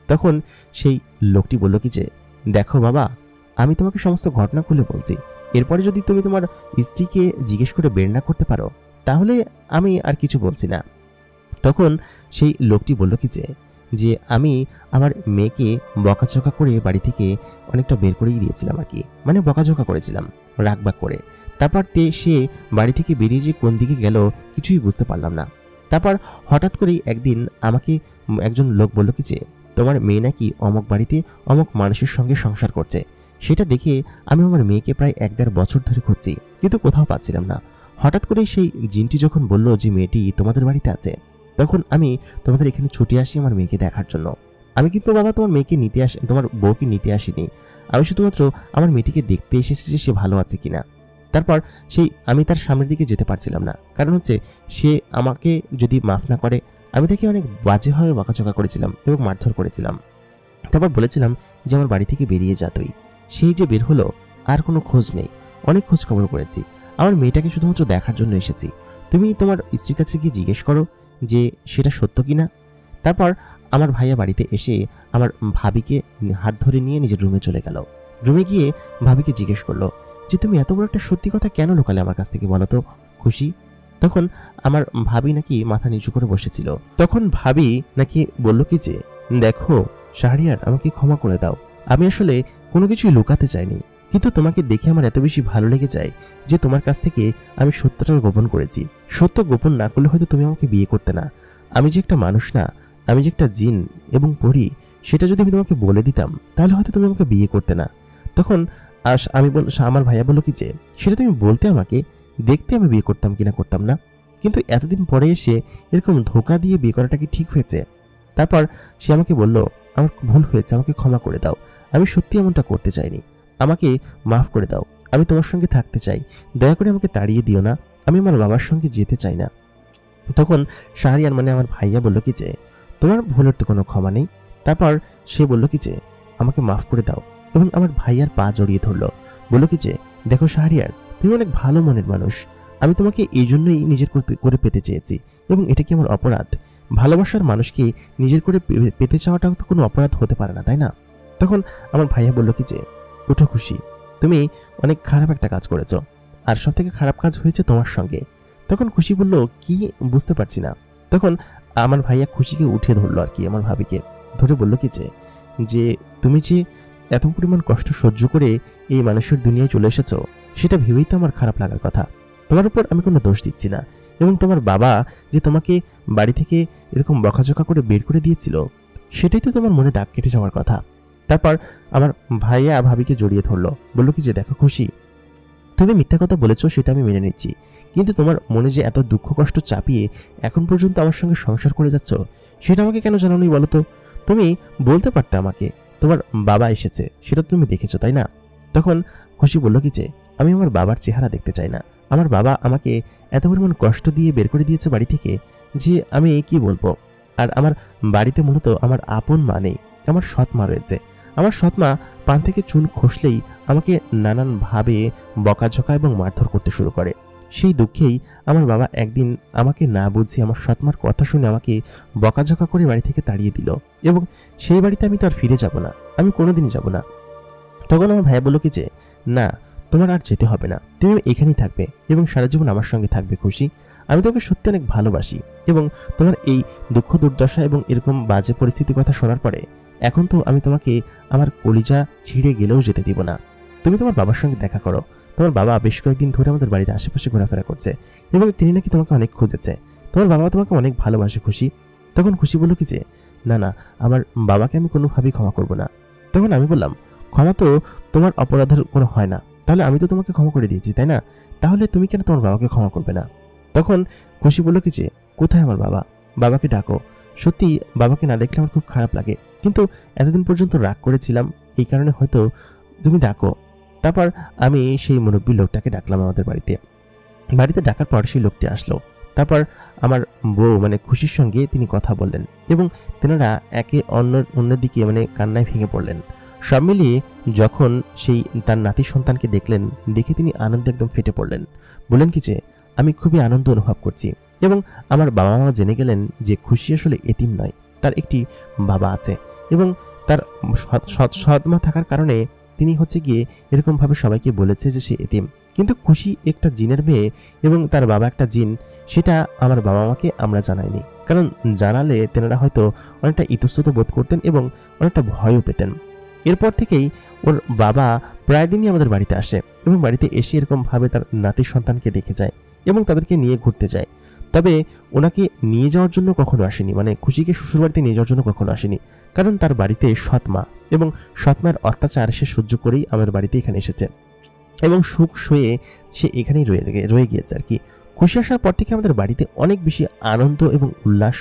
তখন সেই লোকটি বলল কি যে, দেখো বাবা, আমি তোমাকে সমস্ত ঘটনা খুলে বলছি। এরপরে যদি তুমি তোমার স্ত্রীকে জিজ্ঞেস করে বের না করতে পারো, তাহলে আমি আর কিছু বলছি না। তখন সেই লোকটি বলল কি যে, যে আমি আমার মেয়েকে বকাঝকা করে বাড়ি থেকে অনেকটা বের করেই দিয়েছিলাম আর কি, মানে বকাঝকা করেছিলাম রাগবাগ করে। তারপর সে বাড়ি থেকে বেরিয়ে যে কোন দিকে গেল কিছুই বুঝতে পারলাম না। তারপর হঠাৎ করেই একদিন আমাকে একজন লোক বলল কি যে তোমার মেয়ে নাকি অমুক বাড়িতে অমুক মানুষের সঙ্গে সংসার করছে। সেটা দেখে আমি আমার মেয়েকে প্রায় 1-1.5 বছর ধরে খুঁজছি, কিন্তু কোথাও পাচ্ছিলাম না। হঠাৎ করে সেই জিনটি যখন বলল যে মেয়েটি তোমাদের বাড়িতে আছে, তখন আমি তোমাদের এখানে ছুটে আসি আমার মেয়েকে দেখার জন্য। আমি কিন্তু বাবা তোমার মেয়েকে নিতে তোমার বউকে নিতে আসিনি, আমি শুধুমাত্র আমার মেয়েটিকে দেখতে এসেছি যে সে ভালো আছে কিনা। তারপর আমি তার সামনের দিকে যেতে পারছিলাম না, কারণ হচ্ছে সে আমাকে যদি মাফ না করে আমি তাকে অনেক বাজেভাবে বকাঝকা করেছিলাম এবং মারধর করেছিলাম। তারপর বলেছিলাম যে আমার বাড়ি থেকে বেরিয়ে যা তুই। সেই যে বের হলো, আর কোনো খোঁজ নেই। অনেক খোঁজ খবর করেছি, আমার মেয়েটাকে শুধুমাত্র দেখার জন্য এসেছি। তুমি তোমার স্ত্রীর কাছে গিয়ে জিজ্ঞেস করো যে সেটা সত্য কিনা। তারপর আমার ভাইয়া বাড়িতে এসে আমার ভাবিকে হাত ধরে নিয়ে নিজের রুমে চলে গেল। রুমে গিয়ে ভাবিকে জিজ্ঞেস করলো যে তুমি এত বড় একটা সত্যি কথা কেন লুকালে আমার কাছ থেকে, বলো তো খুশি। তখন আমার ভাবি নাকি মাথা নিচু করে বসেছিল। তখন ভাবি নাকি বলল কি যে দেখো শাহরিয়ার, আমাকে ক্ষমা করে দাও, আমি আসলে কোনো কিছুই লুকাতে চাইনি, কিন্তু তোমাকে দেখে আমার এত বেশি ভালো লেগে যায় যে তোমার কাছ থেকে আমি সত্যটা গোপন করেছি। সত্য গোপন না করলে হয়তো তুমি আমাকে বিয়ে করতে না। আমি যে একটা মানুষ না, আমি যে একটা জিন এবং পরী, সেটা যদি আমি তোমাকে বলে দিতাম তাহলে হয়তো তুমি আমাকে বিয়ে করতে না। তখন আমার ভাইয়া বলল কি যে সেটা তুমি বলতে আমাকে, দেখতে আমি বিয়ে করতাম কিনা করতাম না, কিন্তু এতদিন পরে এসে এরকম ধোঁকা দিয়ে বিয়ে করাটা কি ঠিক হয়েছে? তারপর সে আমাকে বলল আমার ভুল হয়েছে, আমাকে ক্ষমা করে দাও, আমি সত্যি এমনটা করতে চাইনি, আমাকে মাফ করে দাও, আমি তোমার সঙ্গে থাকতে চাই, দয়া করে আমাকে তাড়িয়ে দিও না, আমি আমার বাবার সঙ্গে যেতে চাই না। তখন শাহরিয়ার মানে আমার ভাইয়া বলল কি যে তোমার ভুলের তো কোনো ক্ষমা নেই। তারপর সে বলল কি যে আমাকে মাফ করে দাও এবং আমার ভাইয়ার পা জড়িয়ে ধরলো, বলল কি যে দেখো শাহরিয়ার, তুমি অনেক ভালো মনের মানুষ, আমি তোমাকে এই জন্যই নিজের করে পেতে চেয়েছি এবং এটা কি আমার অপরাধ? ভালোবাসার মানুষকে নিজের করে পেতে চাওয়াটাও তো কোনো অপরাধ হতে পারে না, তাই না? তখন আমার ভাইয়া বলল কি যে ওঠো খুশি, তুমি অনেক খারাপ একটা কাজ করেছো, আর সব থেকে খারাপ কাজ হয়েছে তোমার সঙ্গে। তখন খুশি বলল কি বুঝতে পারছি না। তখন আমার ভাইয়া খুশিকে উঠিয়ে ধরলো আর কি, আমার ভাবিকে ধরে বলল কি যে তুমি যে এত পরিমাণ কষ্ট সহ্য করে এই মানুষের দুনিয়ায় চলে এসেছো, সেটা ভেবেই তো আমার খারাপ লাগার কথা। তোমার উপর আমি কোনো দোষ দিচ্ছি না, এবং তোমার বাবা যে তোমাকে বাড়ি থেকে এরকম বকাঝকা করে বের করে দিয়েছিল, সেটাই তো তোমার মনে দাগ কেটে যাওয়ার কথা। তারপর আমার ভাইয়া ভাবিকে জড়িয়ে ধরলো, বলল কি যে দেখো খুশি, তুমি মিথ্যা কথা বলেছো সেটা আমি মেনে নিচ্ছি, কিন্তু তোমার মনে যে এত দুঃখ কষ্ট চাপিয়ে এখন পর্যন্ত আমার সঙ্গে সংসার করে যাচ্ছ, সেটা আমাকে কেন জানানোই বলো তো? তুমি বলতে পারতে আমাকে তোমার বাবা এসেছে, সেটা তুমি দেখেছো তাই না? তখন খুশি বলল কি যে আমি আমার বাবার চেহারা দেখতে চাই না, আমার বাবা আমাকে এত পরিমাণ কষ্ট দিয়ে বের করে দিয়েছে বাড়ি থেকে যে আমি কি বলবো। আর আমার বাড়িতে মূলত আমার আপন মা নেই, আমার সৎ মা রয়েছে। আমার সৎ মা পান থেকে চুন খসলেই আমাকে নানানভাবে বকাঝকা এবং মারধর করতে শুরু করে। সেই দুঃখেই আমার বাবা একদিন আমাকে না বুঝিয়ে আমার সৎমার কথা শুনে আমাকে বকাঝকা করে বাড়ি থেকে তাড়িয়ে দিল, এবং সেই বাড়িতে আমি তো আর ফিরে যাব না, আমি কোনোদিনই যাব না। তখন আমার ভাইয়া বলল কি যে না, তোমার আর যেতে হবে না, তুমি এখানেই থাকবে এবং সারা জীবন আমার সঙ্গে থাকবে খুশি। আমি তোমাকে সত্যি অনেক ভালোবাসি, এবং তোমার এই দুঃখ দুর্দশা এবং এরকম বাজে পরিস্থিতির কথা শোনার পরে এখন তো আমি তোমাকে আমার কলিজা ছিঁড়ে গেলেও যেতে দিব না। তুমি তোমার বাবার সঙ্গে দেখা করো, তোমার বাবা বেশ কয়েকদিন ধরে আমাদের বাড়ির আশেপাশে ঘোরাফেরা করছে এবং তিনি নাকি তোমাকে অনেক খুঁজেছে, তোমার বাবা তোমাকে অনেক ভালোবাসে খুশি। তখন খুশি বলল কি যে না না, আমার বাবাকে আমি কোনোভাবেই ক্ষমা করব না। তখন আমি বললাম ক্ষমা তো তোমার অপরাধের কোনো হয় না, তাহলে আমি তো তোমাকে ক্ষমা করে দিয়েছি তাই না, তাহলে তুমি কেন তোমার বাবাকে ক্ষমা করবে না? তখন খুশি বলল কি যে কোথায় আমার বাবা, বাবাকে ডাকো। সত্যি বাবাকে না দেখলে আমার খুব খারাপ লাগে, কিন্তু এতদিন পর্যন্ত রাগ করেছিলাম, এই কারণে হয়তো তুমি ডাকো। তারপর আমি সেই মুরব্বী লোকটাকে ডাকলাম আমাদের বাড়িতে ডাকার পর সেই লোকটি আসলো। তারপর আমার বউ মানে খুশির সঙ্গে তিনি কথা বললেন এবং তেনারা একে অন্যের দিকে মানে কান্নায় ভেঙে পড়লেন। সব মিলিয়ে যখন সেই তার নাতি সন্তানকে দেখলেন, দেখে তিনি আনন্দে একদম ফেটে পড়লেন। বললেন কি যে আমি খুবই আনন্দ অনুভব করছি, এবং আমার বাবা মা জেনে গেলেন যে খুশি আসলে এতিম নয়, তার একটি বাবা আছে, এবং তার সৎমা থাকার কারণে তিনি হচ্ছে গিয়ে এরকমভাবে সবাইকে বলেছে যে সে এতিম। কিন্তু খুশি একটা জিনের মেয়ে এবং তার বাবা একটা জিন, সেটা আমার বাবা মাকে আমরা জানাইনি। কারণ জানালে তেনারা হয়তো অনেকটা ইতস্তত বোধ করতেন এবং অনেকটা ভয়ও পেতেন। এরপর থেকেই ওর বাবা প্রায় দিনই আমাদের বাড়িতে আসে এবং বাড়িতে এসে এরকমভাবে তার নাতি সন্তানকে দেখে যায় এবং তাদেরকে নিয়ে ঘুরতে যায়। তবে ওনাকে নিয়ে যাওয়ার জন্য কখনো আসেনি, মানে খুশিকে শ্বশুরবাড়িতে নিয়ে যাওয়ার জন্য কখনো আসেনি, কারণ তার বাড়িতে সৎমা এবং সৎমার অত্যাচার সে সহ্য করেই আমাদের বাড়িতে এখানে এসেছে এবং সুখ শুয়ে সে এখানেই রয়ে গিয়েছে আর কি। খুশি আসার পর থেকে আমাদের বাড়িতে অনেক বেশি আনন্দ এবং উল্লাস,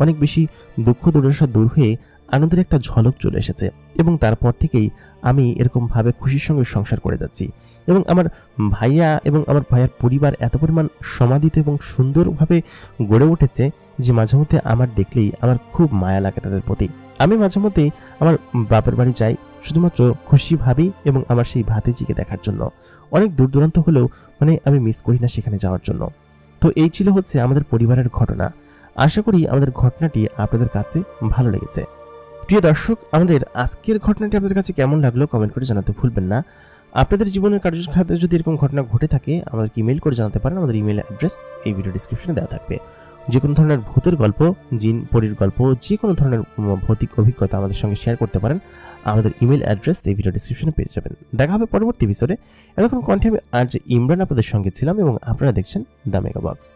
অনেক বেশি দুঃখ দুর্দশা দূর হয়ে আনন্দের একটা ঝলক চলে এসেছে এবং তারপর থেকেই আমি এরকমভাবে খুশির সঙ্গে সংসার করে যাচ্ছি এবং আমার ভাইয়া এবং আমার ভাইয়ার পরিবার এত পরিমাণ সমাধিত এবং সুন্দরভাবে গড়ে উঠেছে যে মাঝে মধ্যে আমার দেখলেই আমার খুব মায়া লাগে তাদের প্রতি। আমি মাঝে মধ্যেই আমার বাপের বাড়ি যাই শুধুমাত্র খুশি ভাবি এবং আমার সেই ভাতিজিকে দেখার জন্য। অনেক দূর দূরান্ত হলেও মানে আমি মিস করি না সেখানে যাওয়ার জন্য। তো এই ছিল হচ্ছে আমাদের পরিবারের ঘটনা। আশা করি আমাদের ঘটনাটি আপনাদের কাছে ভালো লেগেছে। প্রিয় দর্শক, আমাদের আজকের ঘটনাটি আপনাদের কাছে কেমন লাগলো কমেন্ট করে জানাতে ভুলবেন না। আপনাদের জীবনের কার্যক্ষেত্রে যদি এরকম ঘটনা ঘটে থাকে আমাদেরকে ইমেল করে জানাতে পারেন। আমাদের ইমেল অ্যাড্রেস এই ভিডিও ডিসক্রিপশনে দেওয়া থাকবে। যে কোনো ধরনের ভূতের গল্প, জিন পরীর গল্প, যে কোনো ধরনের ভৌতিক অভিজ্ঞতা আমাদের সঙ্গে শেয়ার করতে পারেন। আমাদের ইমেল অ্যাড্রেস এই ভিডিও ডিসক্রিপশনে পেয়ে যাবেন। দেখা হবে পরবর্তী এপিসোডে। এতক্ষণ কণ্ঠে আমি আর যে ইমরান আপনাদের সঙ্গে ছিলাম এবং আপনারা দেখছেন দ্য মেগা বক্স।